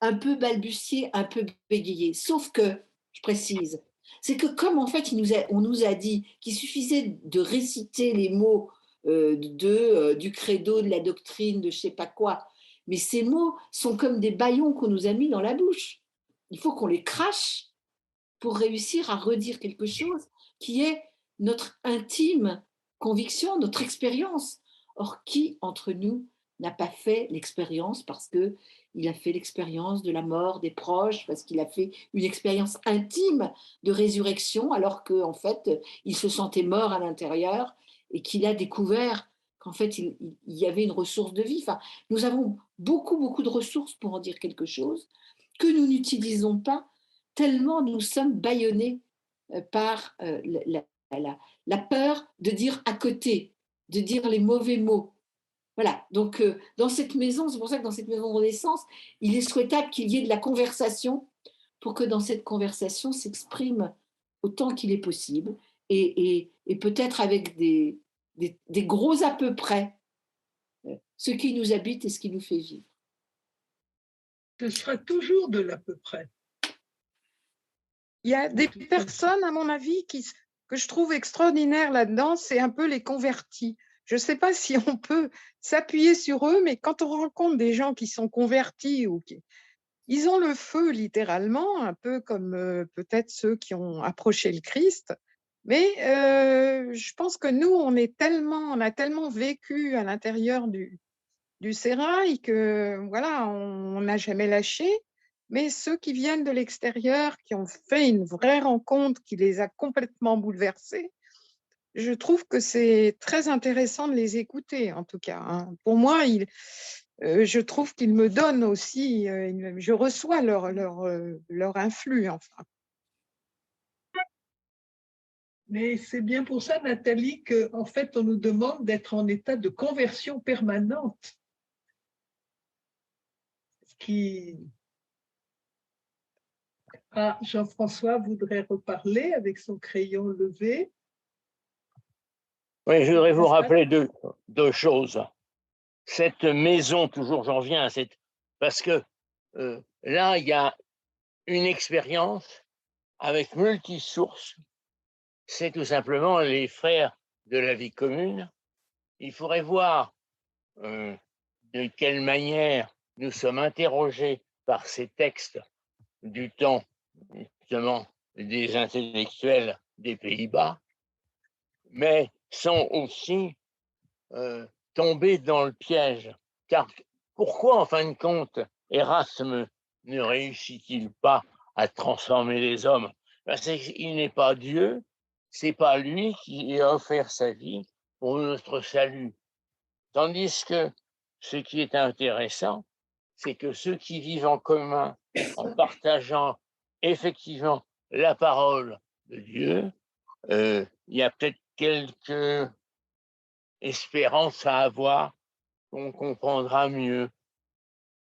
un peu balbutier, un peu bégayer. Sauf que, je précise, c'est que comme en fait, on nous a dit qu'il suffisait de réciter les mots du credo, de la doctrine, de je ne sais pas quoi, mais ces mots sont comme des bâillons qu'on nous a mis dans la bouche. Il faut qu'on les crache pour réussir à redire quelque chose qui est notre intime conviction, notre expérience. Or, qui entre nous n'a pas fait l'expérience parce qu'il a fait l'expérience de la mort des proches, parce qu'il a fait une expérience intime de résurrection, alors qu'en fait, il se sentait mort à l'intérieur et qu'il a découvert qu'en fait, il y avait une ressource de vie. Enfin, nous avons beaucoup, beaucoup de ressources pour en dire quelque chose que nous n'utilisons pas tellement nous sommes bâillonnés par la peur de dire à côté, de dire les mauvais mots. Voilà, donc dans cette maison, c'est pour ça que dans cette maison de Renaissance, il est souhaitable qu'il y ait de la conversation pour que dans cette conversation s'exprime autant qu'il est possible et peut-être avec des gros à peu près ce qui nous habite et ce qui nous fait vivre. Ce sera toujours de l'à peu près. Il y a des personnes, à mon avis, que je trouve extraordinaires là-dedans, c'est un peu les convertis. Je ne sais pas si on peut s'appuyer sur eux, mais quand on rencontre des gens qui sont convertis ou ils ont le feu littéralement, un peu comme peut-être ceux qui ont approché le Christ. Mais je pense que nous, on a tellement vécu à l'intérieur du sérail que voilà, on n'a jamais lâché. Mais ceux qui viennent de l'extérieur, qui ont fait une vraie rencontre, qui les a complètement bouleversés, je trouve que c'est très intéressant de les écouter, en tout cas. Hein. Pour moi, je trouve qu'ils me donnent aussi, je reçois leur influx, enfin. Mais c'est bien pour ça, Nathalie, qu'en fait, on nous demande d'être en état de conversion permanente. Jean-François voudrait reparler avec son crayon levé. Oui, je voudrais vous rappeler deux choses. Cette maison, toujours j'en viens, parce que là, il y a une expérience avec multisources. C'est tout simplement les frères de la vie commune. Il faudrait voir de quelle manière nous sommes interrogés par ces textes du temps, justement, des intellectuels des Pays-Bas, mais sans aussi tomber dans le piège. Car pourquoi, en fin de compte, Erasme ne réussit-il pas à transformer les hommes? C'est qu'il n'est pas Dieu, c'est pas lui qui a offert sa vie pour notre salut. Tandis que ce qui est intéressant, c'est que ceux qui vivent en commun, en partageant effectivement la parole de Dieu, il y a peut-être quelques espérances à avoir qu'on comprendra mieux.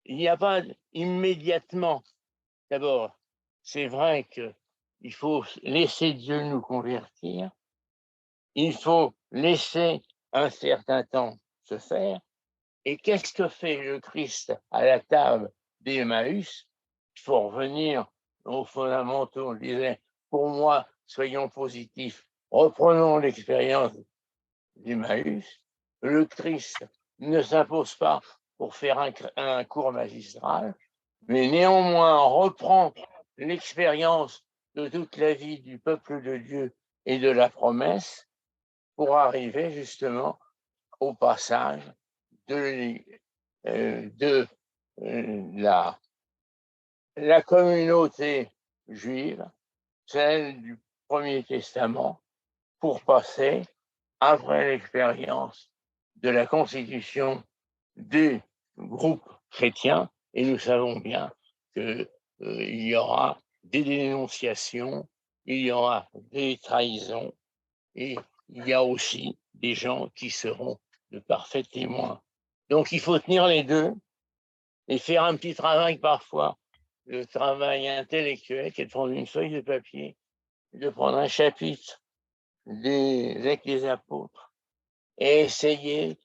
Il n'y a pas immédiatement, d'abord, c'est vrai qu'il faut laisser Dieu nous convertir, il faut laisser un certain temps se faire. Et qu'est-ce que fait le Christ à la table d'Emmaüs? Il faut revenir aux fondamentaux. On disait, pour moi, soyons positifs, reprenons l'expérience d'Emmaüs. Le Christ ne s'impose pas pour faire un cours magistral, mais néanmoins reprend l'expérience de toute la vie du peuple de Dieu et de la promesse pour arriver justement au passage de la communauté juive, celle du Premier Testament, pour passer, après l'expérience de la constitution des groupes chrétiens, et nous savons bien qu'il y aura des dénonciations, il y aura des trahisons, et il y a aussi des gens qui seront de parfaits témoins. Donc il faut tenir les deux et faire un petit travail parfois, le travail intellectuel, qui est de prendre une feuille de papier, de prendre un chapitre des Actes des Apôtres et essayer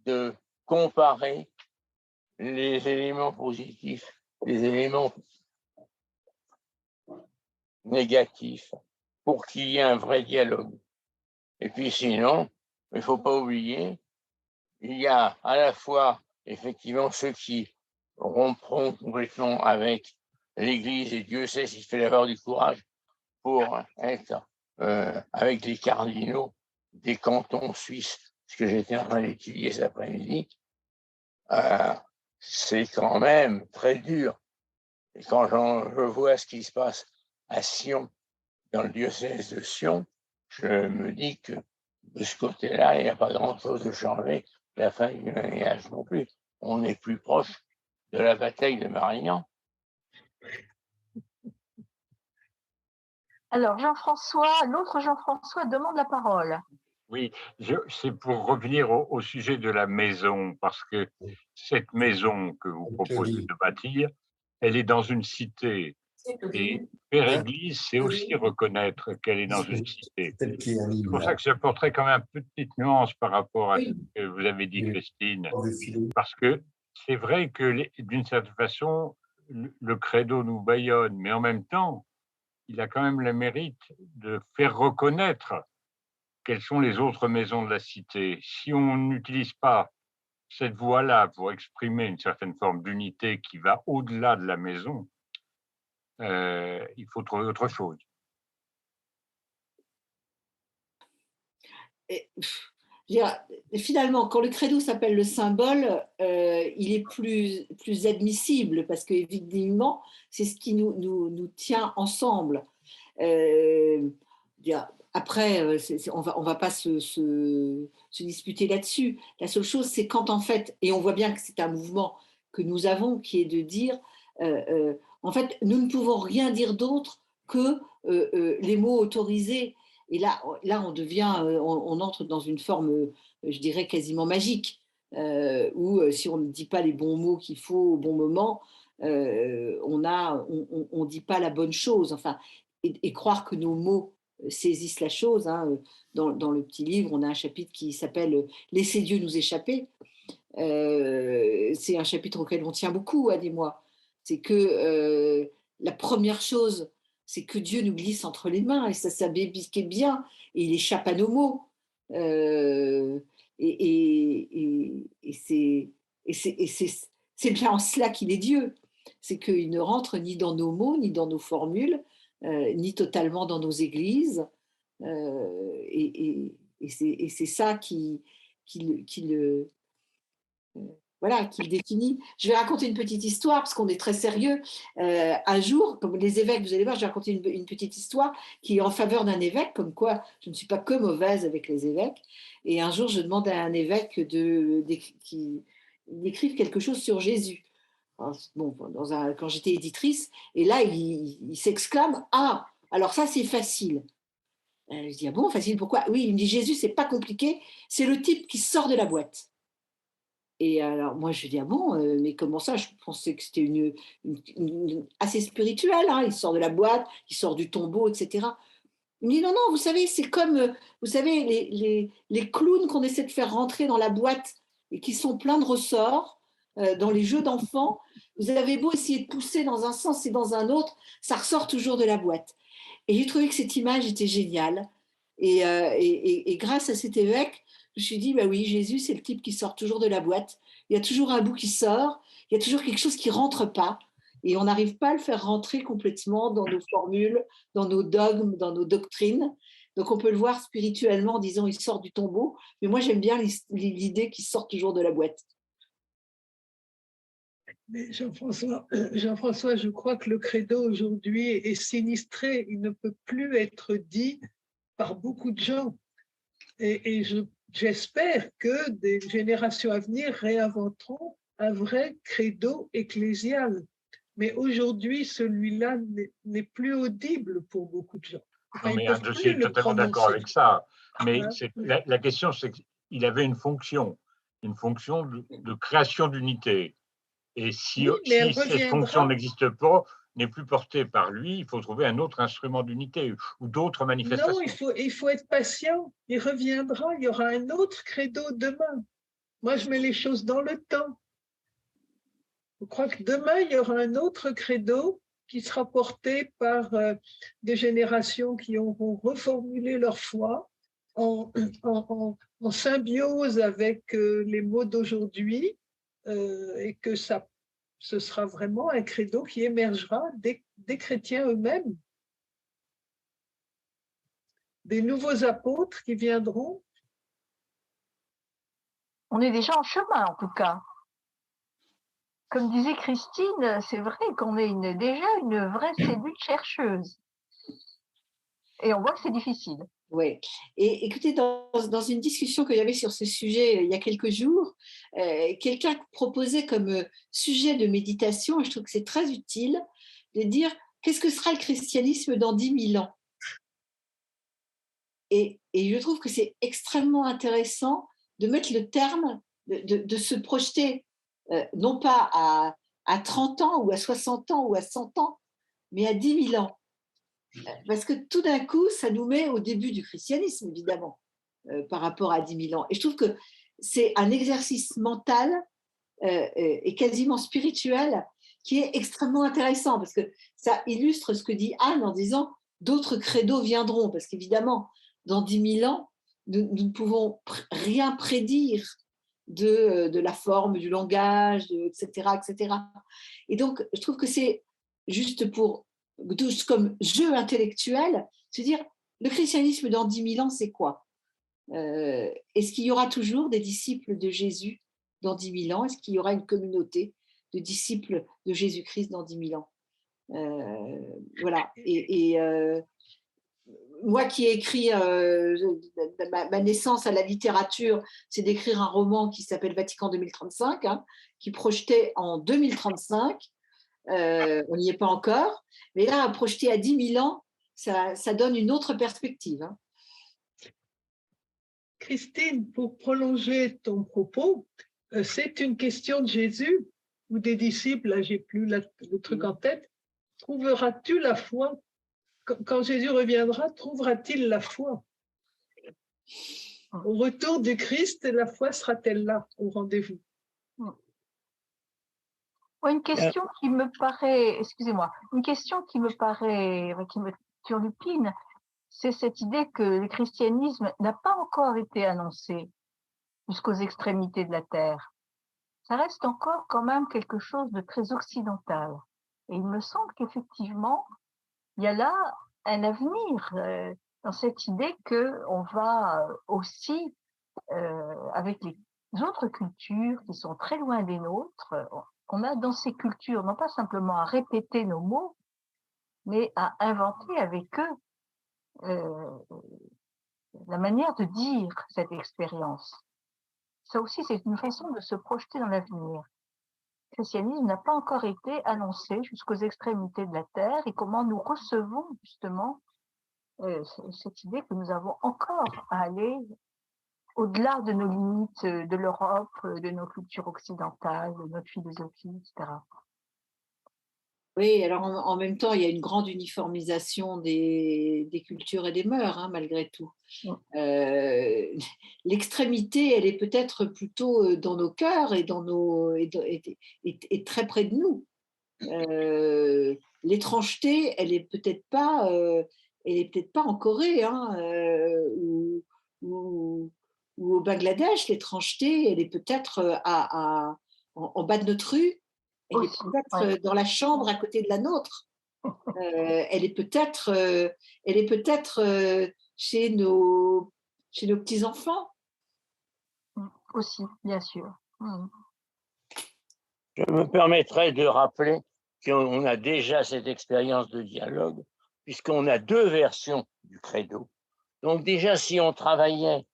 de comparer les éléments positifs, les éléments négatifs, pour qu'il y ait un vrai dialogue. Et puis sinon, il ne faut pas oublier, il y a à la fois effectivement ceux qui rompront complètement avec l'Église, et Dieu sait s'il fait avoir du courage pour être avec les cardinaux des cantons suisses, ce que j'étais en train d'étudier cet après-midi. C'est quand même très dur. Et quand je vois ce qui se passe à Sion, dans le diocèse de Sion, je me dis que de ce côté-là, il n'y a pas grand-chose de changé la fin du Moyen Âge non plus. On est plus proche de la bataille de Marignan. Alors, Jean-François, l'autre Jean-François demande la parole. Oui, c'est pour revenir au sujet de la maison, parce que cette maison que vous proposez de bâtir, elle est dans une cité. Et Père Église, c'est aussi reconnaître qu'elle est dans une cité. C'est pour ça que j'apporterai quand même une petite nuance par rapport à ce que vous avez dit, Christine, parce que c'est vrai que d'une certaine façon, le credo nous bâillonne, mais en même temps, il a quand même le mérite de faire reconnaître quelles sont les autres maisons de la cité. Si on n'utilise pas cette voie-là pour exprimer une certaine forme d'unité qui va au-delà de la maison, il faut trouver autre chose. Et, finalement, quand le credo s'appelle le symbole, il est plus admissible parce qu'évidemment, c'est ce qui nous tient ensemble. Après, on va pas se disputer là-dessus. La seule chose, c'est quand en fait, et on voit bien que c'est un mouvement que nous avons, qui est de dire, en fait, nous ne pouvons rien dire d'autre que les mots autorisés. Et là on devient, on entre dans une forme, je dirais, quasiment magique, où si on ne dit pas les bons mots qu'il faut au bon moment, on dit pas la bonne chose. Enfin, et croire que nos mots saisissent la chose. Hein. Dans le petit livre, on a un chapitre qui s'appelle « Laissez Dieu nous échapper ». C'est un chapitre auquel on tient beaucoup, Anne et moi. C'est que la première chose, c'est que Dieu nous glisse entre les mains, et ça s'est bien, et il échappe à nos mots. C'est bien en cela qu'il est Dieu. C'est qu'il ne rentre ni dans nos mots, ni dans nos formules, ni totalement dans nos églises. Et c'est ça qui le définit. Je vais raconter une petite histoire, parce qu'on est très sérieux. Un jour, comme les évêques, vous allez voir, je vais raconter une petite histoire qui est en faveur d'un évêque, comme quoi je ne suis pas que mauvaise avec les évêques. Et un jour, je demande à un évêque qu'il écrive quelque chose sur Jésus. Bon, quand j'étais éditrice, et là, il s'exclame « Ah, alors ça, c'est facile ». Je dis « Ah bon, facile, pourquoi ?» Oui, il me dit « Jésus, c'est pas compliqué, c'est le type qui sort de la boîte ». Et alors, moi, je lui dis, ah bon, mais comment ça? Je pensais que c'était assez spirituel, hein. Il sort de la boîte, il sort du tombeau, etc. Il me dit, non, non, vous savez, c'est comme, vous savez, les clowns qu'on essaie de faire rentrer dans la boîte et qui sont pleins de ressorts dans les jeux d'enfants. Vous avez beau essayer de pousser dans un sens et dans un autre, ça ressort toujours de la boîte. Et j'ai trouvé que cette image était géniale. Et grâce à cet évêque, je me suis dit, bah oui, Jésus, c'est le type qui sort toujours de la boîte. Il y a toujours un bout qui sort, il y a toujours quelque chose qui ne rentre pas. Et on n'arrive pas à le faire rentrer complètement dans nos formules, dans nos dogmes, dans nos doctrines. Donc on peut le voir spirituellement en disant, il sort du tombeau. Mais moi, j'aime bien l'idée qu'il sort toujours de la boîte. Mais Jean-François, je crois que le credo aujourd'hui est sinistré. Il ne peut plus être dit par beaucoup de gens. Et j'espère que des générations à venir réinventeront un vrai credo ecclésial. Mais aujourd'hui, celui-là n'est plus audible pour beaucoup de gens. Enfin, non, mais je suis totalement d'accord avec ça. Mais la question, c'est qu'il avait une fonction de création d'unité. Et si cette fonction n'existe pas, n'est plus portée par lui, il faut trouver un autre instrument d'unité ou d'autres manifestations. Non, il faut être patient. Il reviendra, il y aura un autre credo demain. Moi, je mets les choses dans le temps. Je crois que demain, il y aura un autre credo qui sera porté par des générations qui auront reformulé leur foi en symbiose avec les mots d'aujourd'hui, et que ce sera vraiment un credo qui émergera des chrétiens eux-mêmes, des nouveaux apôtres qui viendront. On est déjà en chemin, en tout cas. Comme disait Christine, c'est vrai qu'on est déjà une vraie cellule chercheuse. Et on voit que c'est difficile. Oui. Et écoutez, dans une discussion que j'avais sur ce sujet il y a quelques jours, quelqu'un proposait comme sujet de méditation, et je trouve que c'est très utile, de dire qu'est-ce que sera le christianisme dans 10 000 ans. Et je trouve que c'est extrêmement intéressant de mettre le terme, de se projeter, non pas à 30 ans ou à 60 ans ou à 100 ans, mais à 10 000 ans. Parce que tout d'un coup, ça nous met au début du christianisme, évidemment, par rapport à 10 000 ans. Et je trouve que c'est un exercice mental et quasiment spirituel qui est extrêmement intéressant, parce que ça illustre ce que dit Anne en disant d'autres credos viendront, parce qu'évidemment, dans 10 000 ans, nous ne pouvons rien prédire de la forme, du langage, etc., etc. Et donc, je trouve que c'est juste comme jeu intellectuel, se dire, le christianisme dans 10 000 ans, c'est quoi? Est-ce qu'il y aura toujours des disciples de Jésus dans 10 000 ans? Est-ce qu'il y aura une communauté de disciples de Jésus-Christ dans 10 000 ans? Voilà. Et moi qui ai écrit ma naissance à la littérature, c'est d'écrire un roman qui s'appelle Vatican 2035, hein, qui projetait en 2035. On n'y est pas encore, mais là, à projeter à 10 000 ans, ça donne une autre perspective. Hein. Christine, pour prolonger ton propos, c'est une question de Jésus ou des disciples, là j'ai plus le truc en tête. Trouveras-tu la foi? Quand Jésus reviendra, trouvera-t-il la foi? Au retour du Christ, la foi sera-t-elle là au rendez-vous? Une question qui me paraît, excusez-moi, une question qui me turlupine, c'est cette idée que le christianisme n'a pas encore été annoncé jusqu'aux extrémités de la terre. Ça reste encore quand même quelque chose de très occidental. Et il me semble qu'effectivement, il y a là un avenir dans cette idée qu'on va aussi, avec les autres cultures qui sont très loin des nôtres, on a dans ces cultures non pas simplement à répéter nos mots, mais à inventer avec eux la manière de dire cette expérience. Ça aussi, c'est une façon de se projeter dans l'avenir. Le christianisme n'a pas encore été annoncé jusqu'aux extrémités de la terre, et comment nous recevons justement cette idée que nous avons encore à aller au-delà de nos limites de l'Europe, de nos cultures occidentales, de notre philosophie, etc. Oui, alors en même temps, il y a une grande uniformisation des cultures et des mœurs, hein, malgré tout. L'extrémité, elle est peut-être plutôt dans nos cœurs et, et très près de nous. L'étrangeté, elle est peut-être pas en Corée, hein, ou au Bangladesh. L'étrangeté, elle est peut-être en bas de notre rue. Elle est peut-être dans la chambre à côté de la nôtre. Elle est peut-être chez nos petits-enfants. Aussi, bien sûr. Je me permettrai de rappeler qu'on a déjà cette expérience de dialogue, puisqu'on a 2 versions du credo. Donc déjà, si on travaillait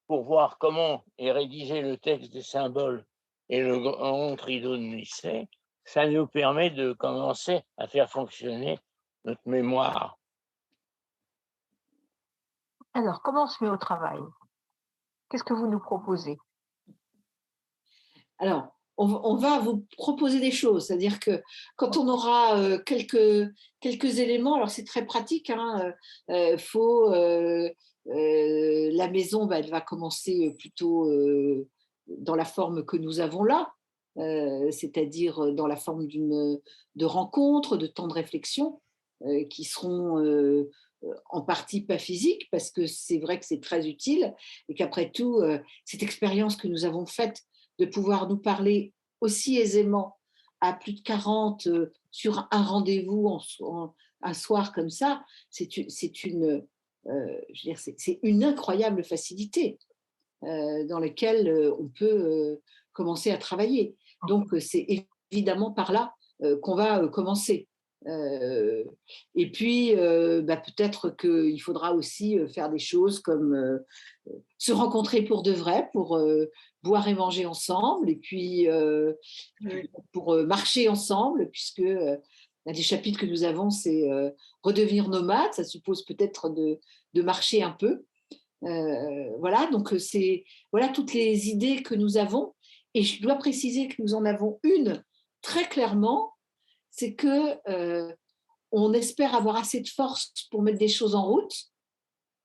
pour voir comment est rédigé le texte des symboles et le grand credo de Nicée, ça nous permet de commencer à faire fonctionner notre mémoire. Alors, comment on se met au travail? Qu'est-ce que vous nous proposez? Alors, on va vous proposer des choses, c'est-à-dire que quand on aura quelques éléments, alors c'est très pratique, hein, la maison, elle va commencer plutôt dans la forme que nous avons là, c'est-à-dire dans la forme de rencontres, de temps de réflexion, qui seront en partie pas physiques, parce que c'est vrai que c'est très utile, et qu'après tout, cette expérience que nous avons faite de pouvoir nous parler aussi aisément à plus de 40 sur un rendez-vous un soir comme ça, c'est une incroyable facilité dans laquelle on peut commencer à travailler. Donc, c'est évidemment par là qu'on va commencer. Et puis, peut-être qu'il faudra aussi faire des choses comme se rencontrer pour de vrai, pour boire et manger ensemble, et puis pour marcher ensemble, puisque un des chapitres que nous avons, c'est redevenir nomade. Ça suppose peut-être de marcher un peu. Voilà, donc c'est voilà toutes les idées que nous avons. Et je dois préciser que nous en avons une très clairement, c'est que on espère avoir assez de force pour mettre des choses en route,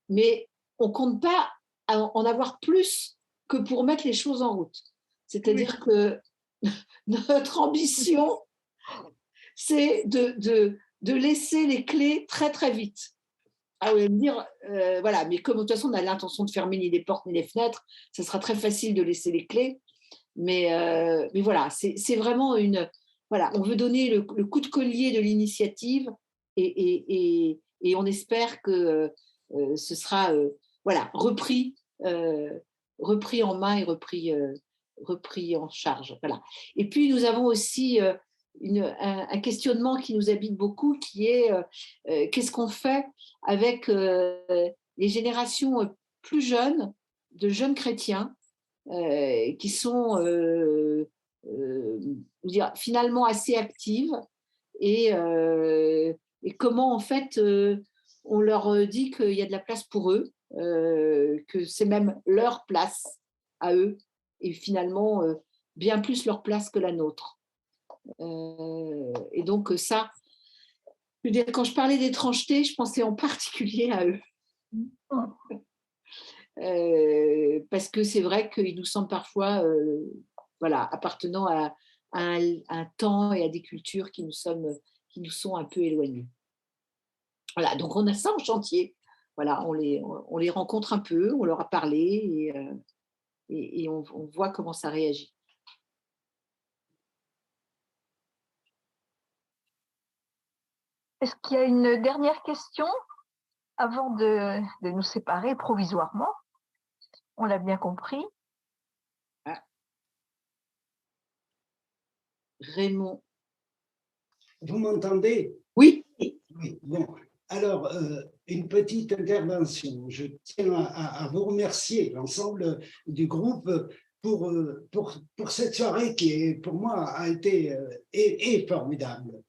mais on ne compte pas en avoir plus que pour mettre les choses en route. C'est-à-dire que notre ambition, c'est de laisser les clés très, très vite. Ah, vous allez me dire, voilà, mais comme de toute façon, on a l'intention de fermer ni les portes ni les fenêtres, ça sera très facile de laisser les clés. Mais voilà, c'est vraiment une... Voilà, on veut donner le coup de collier de l'initiative et on espère que ce sera voilà, repris en main et repris en charge. Voilà. Et puis, nous avons aussi un questionnement qui nous habite beaucoup, qui est qu'est-ce qu'on fait avec les générations plus jeunes, de jeunes chrétiens, qui sont finalement assez actives et comment en fait on leur dit qu'il y a de la place pour eux, que c'est même leur place à eux et finalement bien plus leur place que la nôtre. Et donc ça, je veux dire, quand je parlais d'étrangeté, je pensais en particulier à eux. Parce que c'est vrai qu'ils nous semblent parfois voilà, appartenant à un temps et à des cultures qui nous sont un peu éloignées. Voilà, donc on a ça en chantier. Voilà, on les rencontre un peu, on leur a parlé et on voit comment ça réagit. Est-ce qu'il y a une dernière question avant de nous séparer provisoirement? On l'a bien compris. Ah. Raymond. Vous m'entendez? Oui. Oui. Bon, alors, une petite intervention. Je tiens à vous remercier, l'ensemble du groupe, pour cette soirée qui, pour moi, a été est formidable.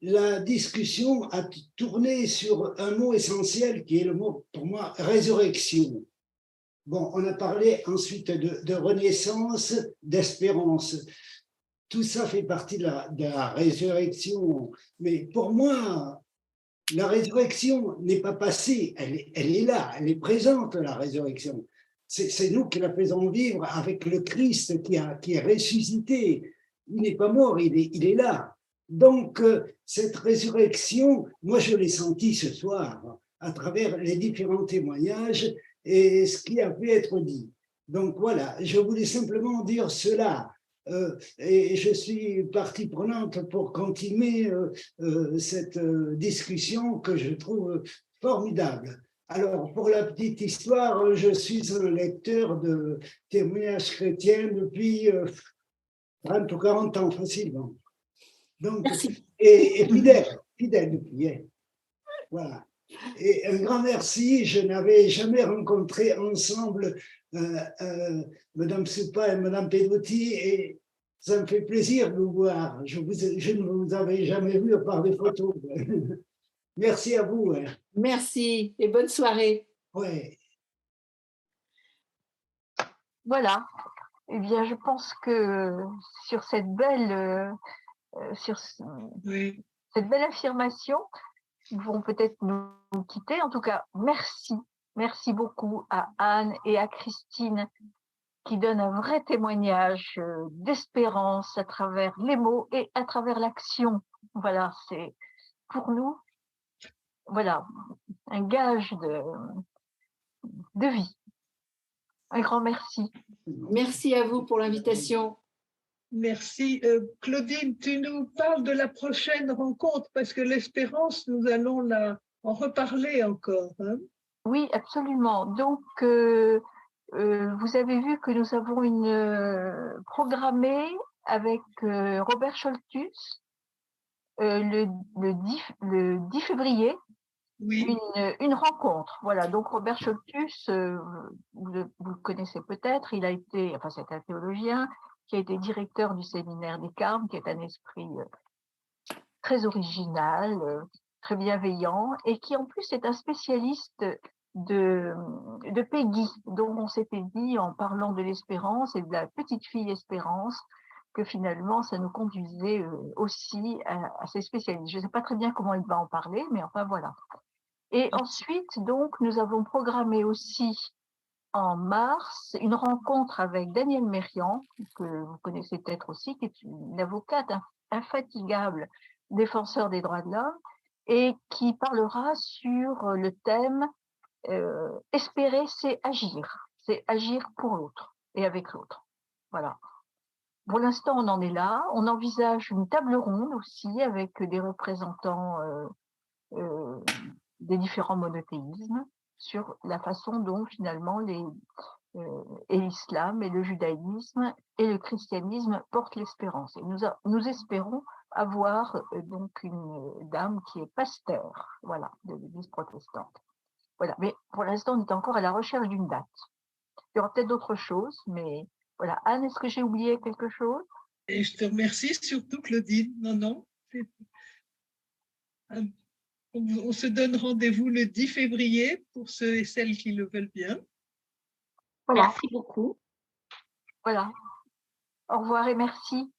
La discussion a tourné sur un mot essentiel qui est le mot, pour moi, résurrection. Bon, on a parlé ensuite de renaissance, d'espérance. Tout ça fait partie de la résurrection. Mais pour moi, la résurrection n'est pas passée, elle est là, elle est présente, la résurrection. C'est nous qui la faisons vivre avec le Christ qui est ressuscité. Il n'est pas mort, il est là. Donc, cette résurrection, moi je l'ai sentie ce soir à travers les différents témoignages et ce qui a pu être dit. Donc voilà, je voulais simplement dire cela. Et je suis partie prenante pour continuer cette discussion que je trouve formidable. Alors, pour la petite histoire, je suis un lecteur de témoignages chrétiens depuis 30 ou 40 ans facilement. Donc, et fidèle depuis. Hein. Voilà. Et un grand merci. Je n'avais jamais rencontré ensemble Madame Soupa et Madame Pedrotti et ça me fait plaisir de vous voir. Je ne vous avais jamais vu par des photos. Merci à vous. Hein. Merci et bonne soirée. Ouais. Voilà. Eh bien, je pense que sur cette belle affirmation, nous pouvons peut-être nous quitter. En tout cas, merci. Merci beaucoup à Anne et à Christine qui donnent un vrai témoignage d'espérance à travers les mots et à travers l'action. Voilà, c'est pour nous, voilà, un gage de vie. Un grand merci. Merci à vous pour l'invitation. Merci. Claudine, tu nous parles de la prochaine rencontre parce que l'espérance, nous allons en reparler encore. Hein? Oui, absolument. Donc, vous avez vu que nous avons programmé avec Robert Scholtus le 10 février, Oui, une rencontre. Voilà, donc Robert Scholtus, vous le connaissez peut-être, il a été, enfin c'est un théologien qui a été directeur du séminaire des Carmes, qui est un esprit très original, très bienveillant, et qui en plus est un spécialiste de Peggy, dont on s'était dit en parlant de l'espérance et de la petite fille Espérance, que finalement ça nous conduisait aussi à ces spécialistes. Je ne sais pas très bien comment il va en parler, mais enfin voilà. Et ensuite, donc, nous avons programmé aussi en mars une rencontre avec Danielle Mérian, que vous connaissez peut-être aussi, qui est une avocate infatigable, défenseur des droits de l'homme, et qui parlera sur le thème espérer, c'est agir pour l'autre et avec l'autre. Voilà. Pour l'instant, on en est là. On envisage une table ronde aussi avec des représentants des différents monothéismes sur la façon dont finalement et l'islam et le judaïsme et le christianisme portent l'espérance. Et nous espérons avoir donc une dame qui est pasteur, voilà, de l'Église protestante. Voilà. Mais pour l'instant, on est encore à la recherche d'une date. Il y aura peut-être d'autres choses, mais voilà. Anne, est-ce que j'ai oublié quelque chose? et je te remercie surtout, Claudine. Non. On se donne rendez-vous le 10 février pour ceux et celles qui le veulent bien. Voilà. Merci beaucoup. Voilà. Au revoir et merci.